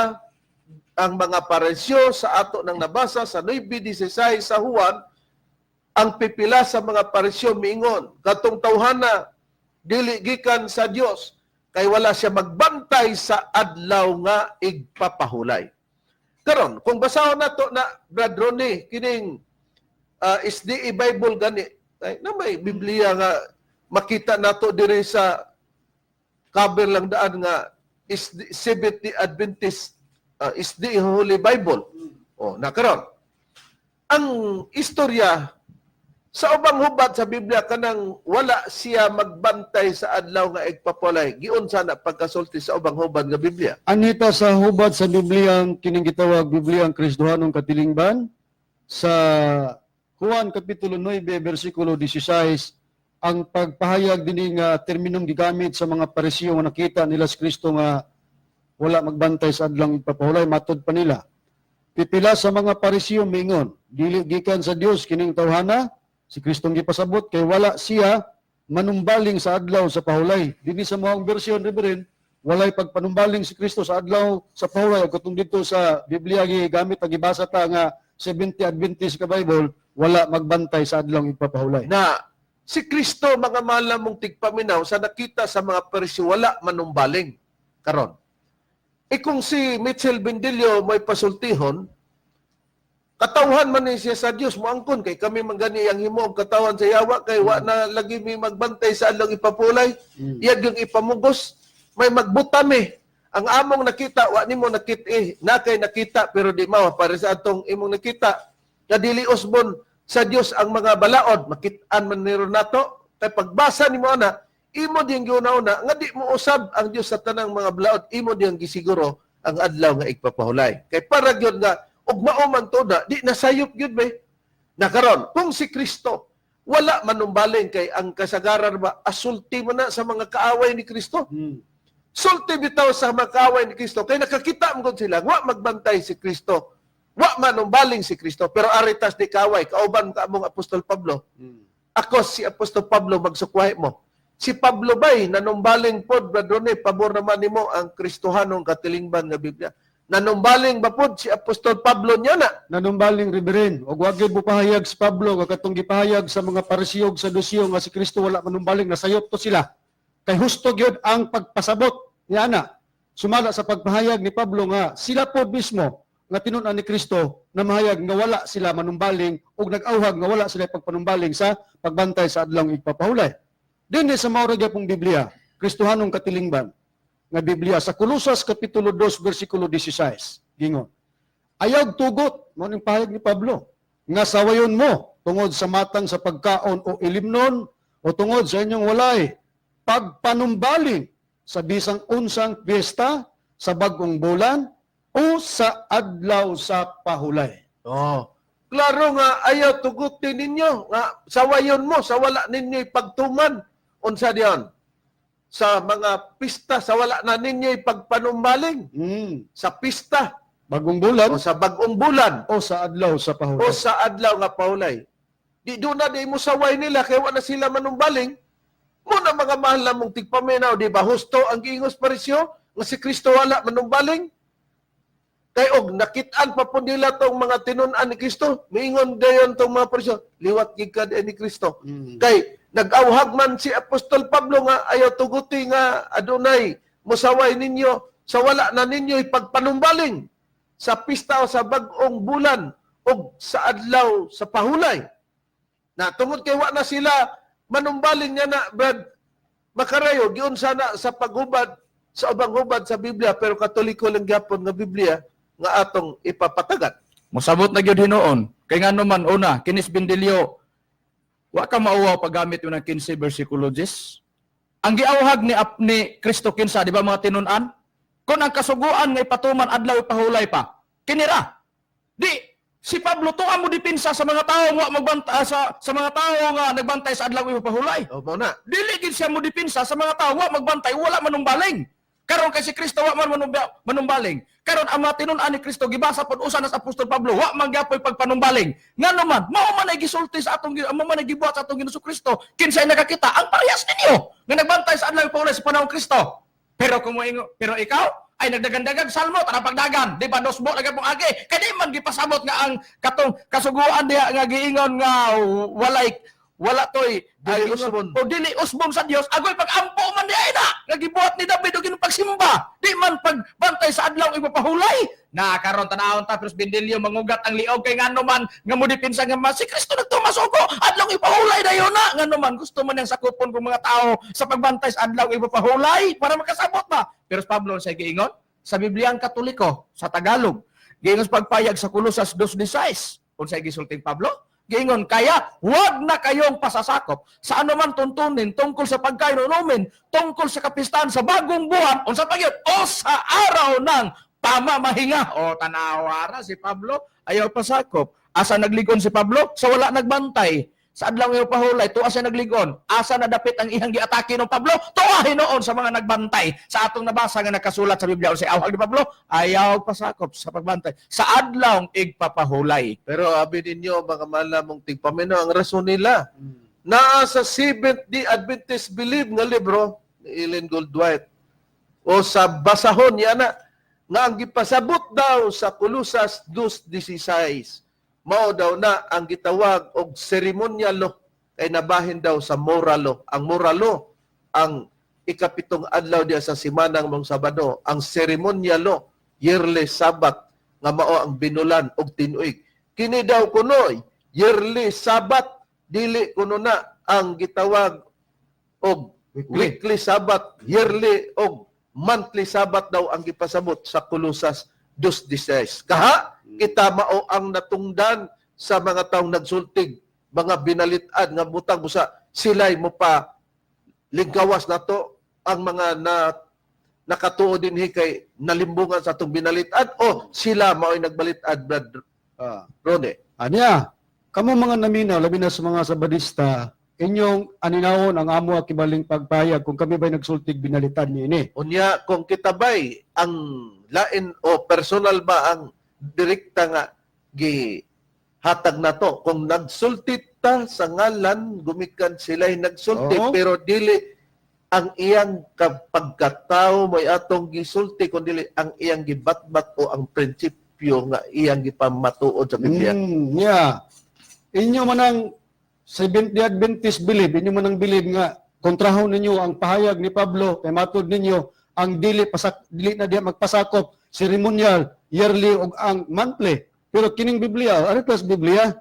ang mga paresyo sa ato nang nabasa sa 9:16 sa Juan ang pipila sa mga paresyo miingon katong tawhana dili gikan sa Dios kay wala siya magbantay sa adlaw nga igpapahulay. Karon, kung basahon nato na Brad Ronnie, kining SDE Bible gani, ay, na may Biblia nga makita nato diri sa cover lang daan nga Seventh Adventist SDE Holy Bible. O, na karon. Ang istorya sa ubang hubad sa Biblia kanang wala siya magbantay sa adlaw nga igpapulay. Giun sana pagkasulti sa ubang hubad nga Biblia. Anita sa hubad sa Biblia ang kining gitawag Biblia ang Kristohanong Katilingban sa Juan Kapitulo 9 versikulo 16 ang pagpahayag dinhi nga terminong gigamit sa mga Pariseo nga nakita nila si Kristo nga wala magbantay sa adlaw igpapahulay matud pa nila. Pipila sa mga Pariseo miingon, dili gikan sa Dios kining tawhana si Kristong gipasabot kay wala siya manumbaling sa adlaw sa pahulay. Dinhi sa mga bersyon Reverend, walay pagpanumbaling si Kristo sa adlaw sa pahulay. Katong dito sa Biblia gigamit ang gibasa ta nga 70 Adventist ka Bible, wala magbantay sa adlaw ipapahulay. Na si Kristo mga malam mong tigpaminaw sa nakita sa mga Pariseo wala manumbaling karon. Kung si Mitchell Bindilio may pasultihon, katawhan man ni siya sa Dios mo angkon kay kami manggani ang himo og katawan sa yawa kay wa na lagi mi magbantay sa adlaw ipapulay. Iyad yung ipamugos may magbutami. Ang among nakita wa nimo nakit na kay nakita pero di mao para sa atong imong nakita. Kadili usbon sa Dios ang mga balaod makit-an man niro nato kay pagbasa nimo ana imo diyang giuna-una nga di mo usab ang Dios sa tanang mga balaod imo diyang gisiguro ang adlaw nga igpapahulay. Kay para gyud nga ug mao man to na di nasayop gyud ba nakaron kung si Kristo wala manumbaling kay ang kasagaran ba asulti man na sa mga kaaway ni Kristo. Sulti bitaw sa mga kaaway ni Kristo kay nakakita mo gud sila wa magbantay si Kristo wa manumbaling si Kristo, pero aritas di kaway, kauban ka mong Apostol Pablo. Ako si Apostol Pablo magsukwahi mo. Si Pablo ba'y nanumbaling pod, Bradone, pabor naman nimo ang Kristohanong katilingban nga Biblia. Nanumbaling ba pod si Apostol Pablo niya na? Nanumbaling Reverend, og wag gyud pahayag si Pablo nga katong gipahayag sa mga parisiyog sa dosyo nga si Kristo wala manumbaling, nasayop to sila. Kay husto gyud ang pagpasabot niya na. Sumala sa pagpahayag ni Pablo nga sila pod mismo nga tinun-an ni Kristo na mahayag nga wala sila manumbaling ug nag-awhag nga wala sila pagpanumbaling sa pagbantay sa adlawng igpapahulay. Dinhi sa mao ra gyapong Biblia, Kristohanong katilingban nga Biblia sa Kolosas kapitulo 2 bersikulo 16 gingon, ayaw tugot mo ning pahayag ni Pablo nga sawayon mo tungod sa matang sa pagkaon o ilimnon o tungod sa inyong walay pagpanumbaling sa bisang unsang piyesta, sa bagong bulan o sa adlaw sa pahulay. Oh. Klaro nga ayaw tugutin ninyo nga sawayon mo sa wala ninyo pagtuman unsa diyon sa mga pista sa wala na ninyo pagpanumbaling sa pista Bagong bulan o sa bagong bulan o sa adlaw sa pahulay. o sa adlaw nga pahulay. Di doon na di mo saway nila kaya wala sila manumbaling. Muna mga mahal na mong tigpaminaw, di ba? Husto ang giingos parisyo nga si Kristo wala manumbaling. Kay og nakitaan pa po nila tong mga tinun-an ni Kristo. Miingon dayon tong mga parisyo, liwat gid ka ni Kristo. Kay nag-awhag man si Apostol Pablo nga ayaw tuguti nga adunay musaway ninyo sa wala na ninyo ipagpanumbaling sa pista o sa bag-ong bulan o sa adlaw sa pahulay. Na tungod kay wa na sila manumbaling niya na, Brad Makarayo, giun sana sa paghubad, sa ubang hubad sa Biblia, pero katoliko lang gyapon nga Biblia nga atong ipapatagat. Mosabot na gyud hinuon. Kay ngano man una, kinis Bindilyo, wa ka mauwaw paggamit mo ng 15 bersikulo 10. Ang giawhag ni Kristo kinsa, di ba mga tinun-an? Kung ang kasuguan nga ipatuman adlaw ipahulay pa, kinira. Di si Pablo to amo dipinsa sa mga tawo nga magbantay sa mga tawo nga nagbantay sa adlaw ipahulay. O mo na. Dili gid siya mo dipinsa sa mga tawo nga magbantay wala manumbaling. Karon kay si Kristo wa man manumbaling. Karon ang mga tinun-an ni Kristo gibasa pod usa na sa Apostol Pablo, wa man gyapon pagpanumbaling. Ngano man, mao man ay gisulti sa atong amo man ay gibuhat sa atong Ginoong Kristo. Kinsay nakakita ang parehas ninyo nga nagbantay sa adlaw ipahulay sa panahon Kristo. Pero ikaw ay nagdagandagag salmo tara pagdagan, di ba dosbo lagi pong agi. Kadi man gipasabot nga ang katong kasuguan diha nga giingon nga wala toy Dili usbon. o dili usbon sa Dios agoy pagampo man di ay na nga gibuhat ni David og ginong pagsimba di man pagbantay sa adlaw ipapahulay na karon tanawon ta pero Bindilyo mangugat ang liog kay ngano man nga mo dipinsa nga si Kristo nagtumas ugo adlaw ipahulay dayon na ngano man gusto man yang sakupon kong mga tao sa pagbantay sa adlaw ipapahulay para makasabot ba pero Pablo sa giingon sa Bibliang Katoliko sa Tagalog giingon sa pagpayag sa Kolosas 2:16 unsay gisulting Pablo. Giingon, kaya huwag na kayong pasasakop sa anuman tuntunin tungkol sa pagkainumin, tungkol sa kapistahan sa bagong buwan, o sa pagyot, o sa araw ng pamamahinga. O tanawara si Pablo, ayaw pasakop. Asa nagligon si Pablo? Sa wala nagbantay. Sa adlaw ng pahulay, tuwa siya nagligon. Asa nadapit ang ihang giatake ng Pablo? Tuwa hinoon sa mga nagbantay. Sa atong nabasa nga nakasulat sa Biblia, o si awhag ni Pablo, ayaw pasakop sa pagbantay. Sa adlaw igpapahulay. Pero abi ninyo, mga mahal na mong tigpaminaw, ang rason nila. Naa sa Seventh-day Adventist Believe nga libro ni Ellen Goldwhite o sa basahon niya na nga ang gipasabot daw sa Kolosas 2:16 mao daw na ang gitawag og ceremonial law kay nabahin daw sa moral law. Ang moral law ang ikapitong adlaw diya sa simanang mong Sabado. Ang ceremonial law yearly Sabbath nga mao ang binulan og tinuig. Kini daw kunoy yearly Sabbath dili kuno na ang gitawag og weekly Sabbath, yearly og monthly Sabbath daw ang gipasabot sa Kolosas 2:16. Kaha kita mao ang natungdan sa mga taong nagsultig, mga binalitan nga butang busa sila'y mo pa lingkawas nato ang mga nakatuo dinhi kay nalimbungan sa atong binalitan o sila mao'y nagbalitad, Brad Rone. Anya, kamo mga naminaw, labi na sa mga sabadista, inyong aninawon ang amo kibaling pagpayag kung kami ba'y nagsultig binalitan niini. Unya, kung kita ba'y ang lain o personal ba ang direkta nga hatag na to. Kung nagsulti ta sa ngalan, gumikan sila'y nagsulti, Oo. pero dili ang iyang pagkatao mo'y atong gisulti, kundi ang iyang gibatbat o ang prinsipyo nga iyang gipamatuod sa Biblia. Yeah. Inyo man ang Seventh-day Adventist believe, inyo man ang believe nga kontrahon ninyo ang pahayag ni Pablo kay matud ninyo ang dili na diya magpasakop ceremonial, yearly ug ang monthly. Pero kining Biblia, ano tas Biblia?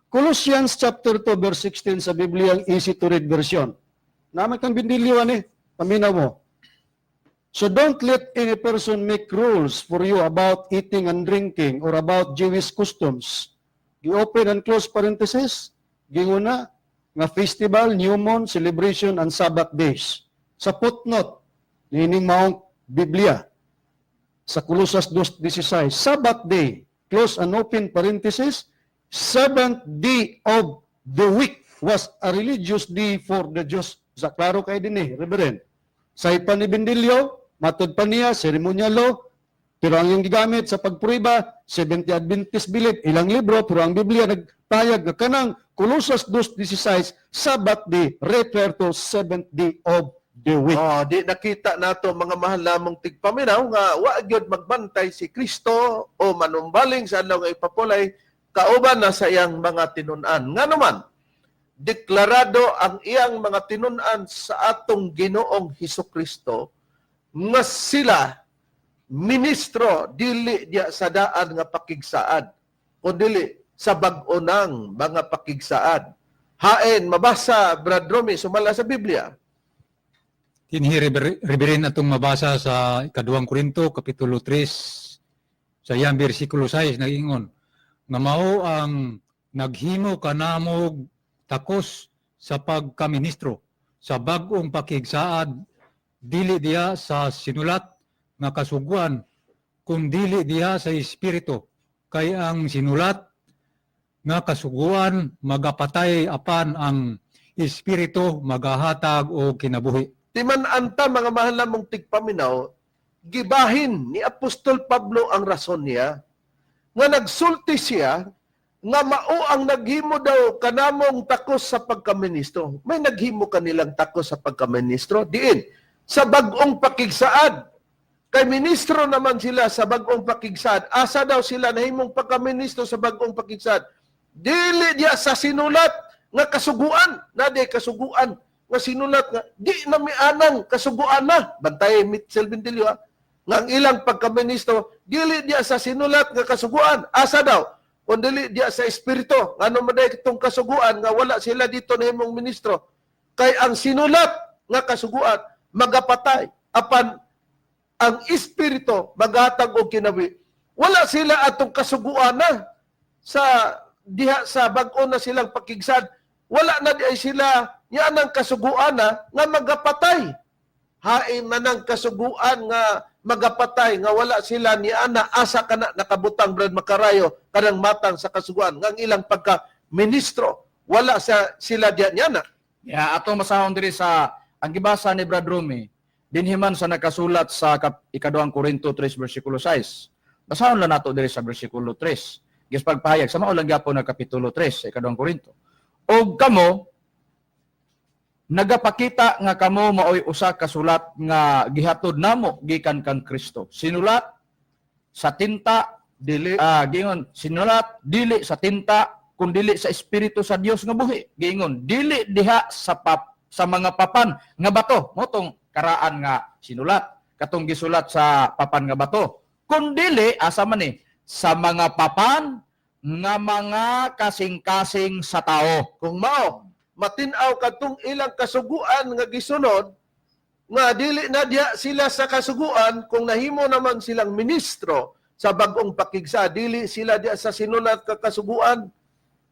Colossians chapter 2 verse 16 sa Biblia ang easy to read version. Naman kang bindilyo ani, paminaw mo. So don't let any person make rules for you about eating and drinking or about Jewish customs. Gi-open and close parenthesis, ginguna nga festival, new moon, celebration, and Sabbath days. Sa footnote, nining maong Biblia, sa Colossus 2:16, Sabbath day, close and open parenthesis, seventh day of the week was a religious day for the Jews. Sa klaro kay din Reverend. Sa ipan ni Bindilyo, matod pa niya, ceremonial law, pero ang yung gigamit sa pagpruiba, Seventh-day Adventist belief, ilang libro, pero ang Biblia nagpayag na kanang Colossus 2:16, Sabbath day, refer to seventh day of the week. Oh, di nakita nato mga mahal namong tigpaminaw nga wa gyud magbantay si Kristo o manumbaling sa adlaw nga ipapulay kauban na sa iyang mga tinun-an. Nga naman, deklarado ang iyang mga tinun-an sa atong Ginoong Hesukristo nga sila ministro dili diya sa daan nga pakigsaad kundi sa bag-o ng mga pakigsaad. Hain mabasa Brad Romy sumala sa Biblia. Kinhi Reverend atong mabasa sa 2 Korinto kapitulo 3 sa iyang bersikulo 6 nagingon nga mao ang naghimo kanamog takos sa pagkaministro sa bag-ong pakigsaad dili diya sa sinulat nga kasugwan kung dili diya sa espiritu kay ang sinulat nga kasuguan magapatay apan ang espiritu magahatag o kinabuhi. Timan anta mga mahal namong tigpaminaw, gibahin ni Apostol Pablo ang rason niya nga nagsulti siya nga mao ang naghimo daw kanamong takos sa pagkaministro. May naghimo kanilang takos sa pagkaministro? Diin, sa bag-ong pakigsaad. Kay ministro naman sila sa bag-ong pakigsaad. Asa daw sila nahimong pagkaministro sa bag-ong pakigsaad? Dili diya sa sinulat nga kasuguan. Naday kasuguan nga sinulat nga. Di na may anang kasuguan na. Bantay Mitchell Bindilyo nga ang ilang pagkaministro. Dili diya sa sinulat nga kasuguan. Asa daw? Kung dili diya sa espiritu, ano maday itong kasuguan nga wala sila dito na himong ministro. Kay ang sinulat nga kasuguan, magapatay. Apan ang espiritu, maghatag o kinabi. Wala sila atong kasuguan na sa diha sa bag-o na silang pakigsad. Wala na di sila yan ang kasuguan na nga magapatay. Hain na ng kasuguan nga magapatay nga wala sila ni ana asa kana nakabutang Brad Makarayo kanang matang sa kasuguan nga ang ilang pagka ministro wala sa sila diyan yana. Ya, atong masahon diri sa ang gibasa ni Brad Romy, dinhiman sa nakasulat sa 2 Korinto 3 bersikulo 6. Basahon lang nato diri sa bersikulo 3. Gis pagpahayag sa mao lang gyapon na kapitulo 3 sa 2 Korinto. Og kamo nagapakita nga kamo maoy usa ka sulat nga gihatod namo gikan kang Kristo. Sinulat sa tinta dili gingon sinulat dili sa tinta kun dili sa espiritu sa Dios nga buhi. Gingon dili diha sa mga papan nga bato. Motong karaan nga sinulat katong gisulat sa papan nga bato. Kun dili asa man ni sa mga papan nga mga kasing-kasing sa tao. Kung mao matinaw katong ilang kasuguan nga gisunod nga dili na diya sila sa kasuguan kung nahimo naman silang ministro sa bag-ong pakigsa dili sila diya sa sinulat ka kasuguan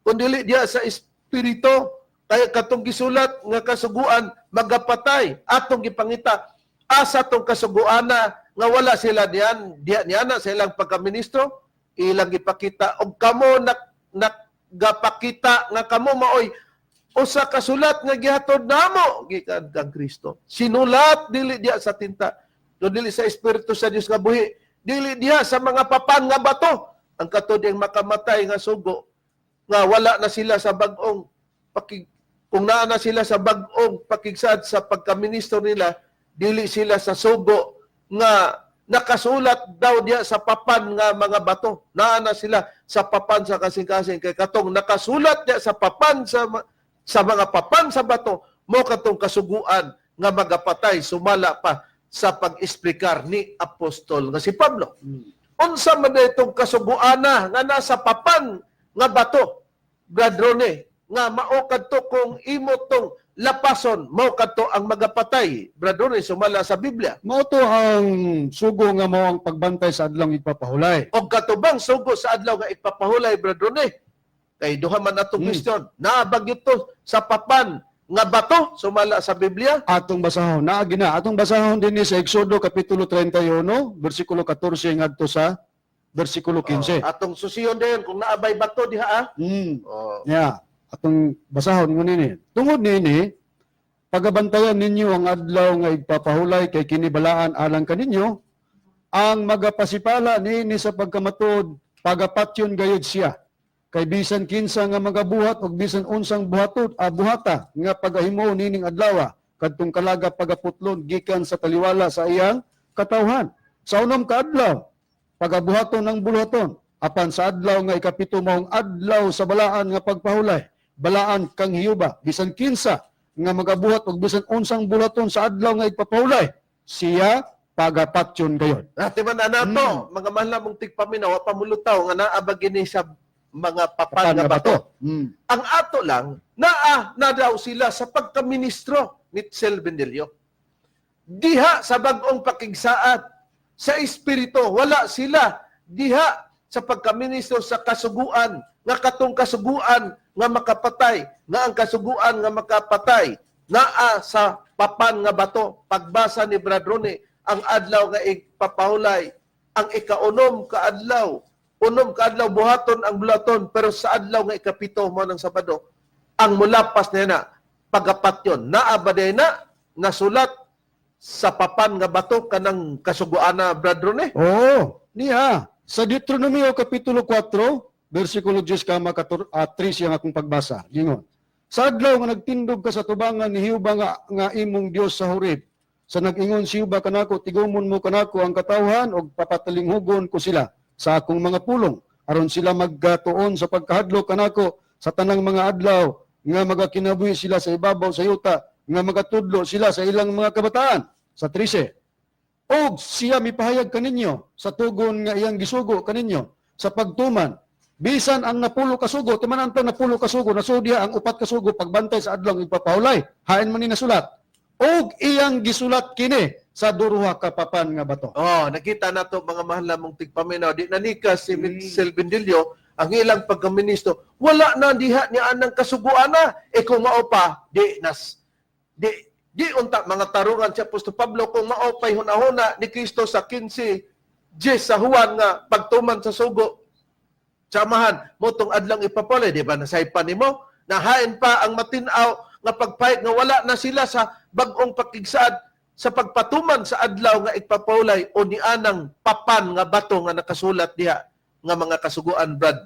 kun dili diya sa espiritu kaya katong gisulat nga kasuguan magapatay atong gipangita asa tong kasuguan nga wala sila diyan diya niana sa ilang pagkaministro ilang ipakita og kamo nagapakita nga kamo maoy usa ka sulat nga gihatod namo gikan kang Kristo. Sinulat dili diya sa tinta, do dili sa espiritu sa Dios nga buhi, dili diya sa mga papan nga bato. ang katod yung makamatay nga sugo nga wala na sila sa bag-ong kung naa na sila sa bag-ong pakigsad sa pagkaministro nila, dili sila sa sugo nga nakasulat daw diya sa papan nga mga bato. Naa na sila sa papan sa kasing-kasing kay katong nakasulat diya sa papan sa mga papan sa bato mo katong kasuguan nga magapatay sumala pa sa pag-esplikar ni apostol nga si Pablo. Unsa man itong kasuguana nga nasa papan nga bato, bradrone, nga mao kadto kung imo tong lapason, mao kadto ang magapatay, bradrone, sumala sa Biblia. Mao to ang sugo nga mao ang pagbantay sa adlaw ipapahulay. O katubang sugo sa adlaw nga ipapahulay, bradrone, kay duha man atong question, naabag ito sa papan nga bato, sumala sa Biblia. Atong basahon, naagi na. Atong basahon din sa Exodo Kapitulo 31, versikulo 14 ngadto sa versikulo 15. Atong susiyon din kung naabay bato diha. Oh. Yeah. Atong basahon mo nini. Tungod nini, pagabantayan ninyo ang adlaw nga ipapahulay kay kinibalaan alang kaninyo, ang magapasipala nini sa pagkamatod, pagapatyon gayud siya. Kay bisan kinsa nga magabuhat og bisan unsang buhata nga pagahimo nining adlaw kadtong kalaga pagaputlon gikan sa taliwala sa iyang katawhan. Sa unom ka adlaw, pagabuhaton ng buluhaton, apan sa adlaw nga ikapito maong adlaw sa balaan nga pagpahulay, balaan kang hiyuba, bisan kinsa nga magabuhat og bisan unsang bulaton sa adlaw nga ipapahulay, siya pagapatyon gayon. Ate man nato, mga mahal na mong tigpaminaw, pamulutaw nga naabag ini sa mga papan nga bato. Ang ato lang, na daw sila sa pagkaministro ni Sel Bendelio. Diha sa bagong pakigsaad, sa espiritu, wala sila. Diha sa pagkaministro sa kasuguan, nga katong kasuguan nga makapatay, nga ang kasuguan nga makapatay, naa sa papan nga bato. Pagbasa ni Bradrone, ang adlaw nga ipapahulay, ang ikaunom ka adlaw, unom ka adlaw buhaton ang bulaton, pero sa adlaw nga ikapito mo ng Sabado, ang mulapas na pagapatyon. Naabaday na, nasulat sa papan nga bato kanang kasuguana, Bradrone. Oo, niya. Sa Deuteronomio Kapitulo 4, versikulo 10 kama 13 ang akong pagbasa. Gingon. Sa adlaw nga nagtindog ka sa tubangan ni Hiuba nga imong Dios sa Horeb, sa nag-ingon si Hiuba kanako, tigumon mo kanako ang katawhan o papatalinghugon ko sila sa akong mga pulong, aron sila magtuon sa pagkahadlok kanako sa tanang mga adlaw nga magakinabuhi sila sa ibabaw sa yuta, nga magatudlo sila sa ilang mga kabataan. Sa 13, og siya mipahayag kaninyo sa tugon nga iyang gisugo kaninyo sa pagtuman, bisan ang napulo kasugo, timanan to napulo kasugo, nasudya ang upat kasugo pagbantay sa adlaw ipapahulay, hain man ni nasulat, og iyang gisulat kini sa duruha ka papan nga bato. Oh, nakita na to mga mahal na mong tigpaminaw. Di nanikas si Sel Bendelio, ang ilang pagkaministro, wala na diha ni anang kasuguana. E kung mao pa, di unta mga tarungan si Apostol Pablo, kung mao pa'y hunahuna ni Kristo sa 15, sa Juan nga pagtuman sa sugo. Samahan, mo tong adlang ipapalay, di ba nasaypan nimo? Nahain pa ang matinaw nga pagpahit nga wala na sila sa bagong pakigsaad sa pagpatuman sa adlaw nga ipapawlay o ni anang papan nga bato nga nakasulat diha nga mga kasuguan, Brad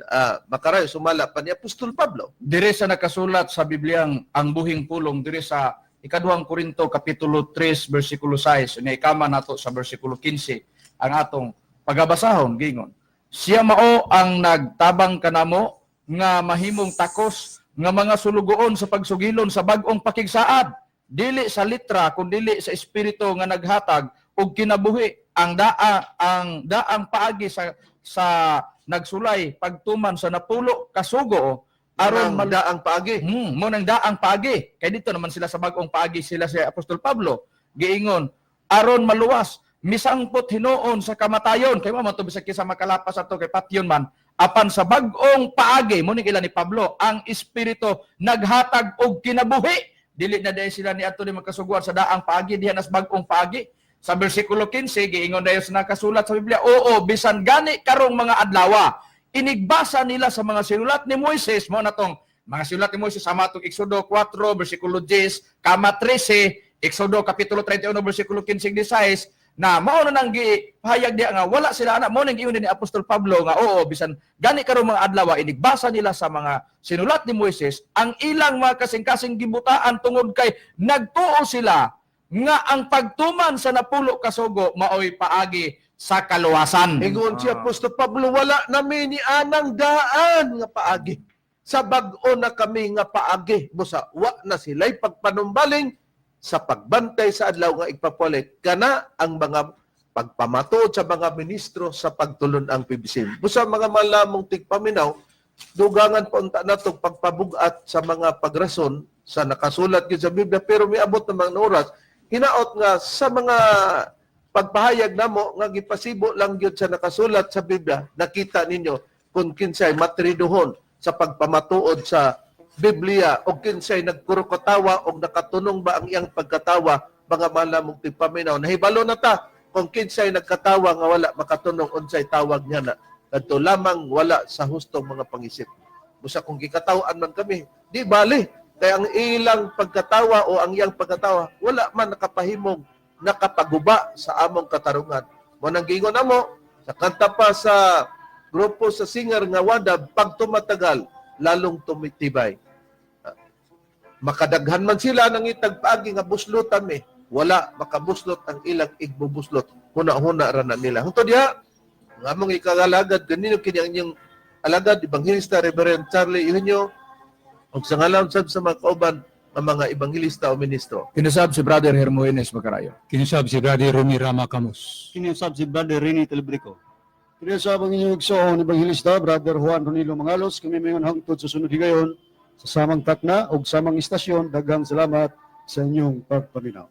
Makaray, sumala pa ni Apostol Pablo. Dire sa nakasulat sa Bibliang ang buhing pulong, dire sa ikaduhang Korinto Kapitulo 3, versikulo 6, na ikama nato sa versikulo 15, ang atong pagabasahon, gingon. Siya mao ang nagtabang kanamo nga mahimong takos nga mga sulugoon sa pagsugilon sa bagong pakigsaad. Dili sa litra, kundi sa espiritu nga naghatag og kinabuhi. Ang daang paagi sa nagsulay pagtuman sa napulo kasugo aron daang paagi. Mo nang daang paagi. Kay dito naman sila sa bagong paagi sila si Apostol Pablo. Giingon aron maluwas misangpot hinuon sa kamatayon. Kay mo to bisag kisa makalapas ato kay patyon man. Apan sa bagong paagi mo ni ni Pablo, ang espiritu naghatag og kinabuhi. Dili na dahil sila ni ato ni magkasuguan sa daang paagi, diha nas bagong paagi. Sa versikulo 15, giingon dayon sa nakasulat sa Biblia, oo, bisan gani karong mga adlaw, inigbasa nila sa mga sinulat ni Moises, mo na tong mga sinulat ni Moises sa matong Exodo 4, versikulo 10, kama 13, Exodo Kapitulo 31, versikulo 15-16, na mao na nang gihayag diha nga wala sila ana mao nang giingon ni Apostol Pablo nga oo bisan gani karon mga adlaw inigbasa nila sa mga sinulat ni Moises ang ilang mga kasing-kasing gibutaan tungod kay nagtuo sila nga ang pagtuman sa napulo ka sugo maoy paagi sa kaluwasan. Ingon si Apostol Pablo, wala namin ni anang daan nga paagi. Sa bag-o na kami nga paagi. Busa, wa na sila'y pagpanumbaling sa pagbantay sa adlaw nga igpapulit. Kana ang mga pagpamatuod sa mga ministro sa pagtulon ang PBCM. Busa mga malamong tigpaminaw, dugangan pa unta na itong pagpabugat sa mga pagrason sa nakasulat yun sa Biblia, pero may abot ng mga oras, hinaot nga sa mga pagpahayag namo nga gipasibo lang gyud sa nakasulat sa Biblia, nakita ninyo kung kinsay matriduhon sa pagpamatuod sa Biblia o kinsay nagkurukatawa o nakatunong ba ang iyang pagkatawa, mga malamong tigpaminaw. Nahibalo na ta kung kinsay nagkatawa nga wala makatunong unsay tawag niya na. Kadto lamang wala sa hustong mga pangisip. Busa kung gikatawan man kami, di bali. Kaya ang ilang pagkatawa o ang iyang pagkatawa, wala man nakapahimong nakapaguba sa among katarungan. Munang gingon namo sa kanta pa sa grupo sa singer nga Wadab, pag tumatagal, lalong tumitibay. Makadaghan man sila ng itagpaagi nga buslutan wala makabuslot ang ilang igbubuslot. Huna-huna ra na nila. Hangtod diha, nga among ikagalagad, ganino kini ang inyong alagad, Evangelista Reverend Charlie Eugenio, ug sa ngalan sab sa mga kauban ng mga ebanghilista o ministro. Kinusab si Brother Hermogenes Macarayo. Kinusab si Brother Rumi Rama Camus. Kiniusab si Brother Rene Telebrico. Kaya sa abang inyong igsoon, Evangelista, Brother Juan Ronilo Mangalos, kami mayon hangtod sa sunod higayon, sa samang takna o samang istasyon, daghang salamat sa inyong pagpaminaw.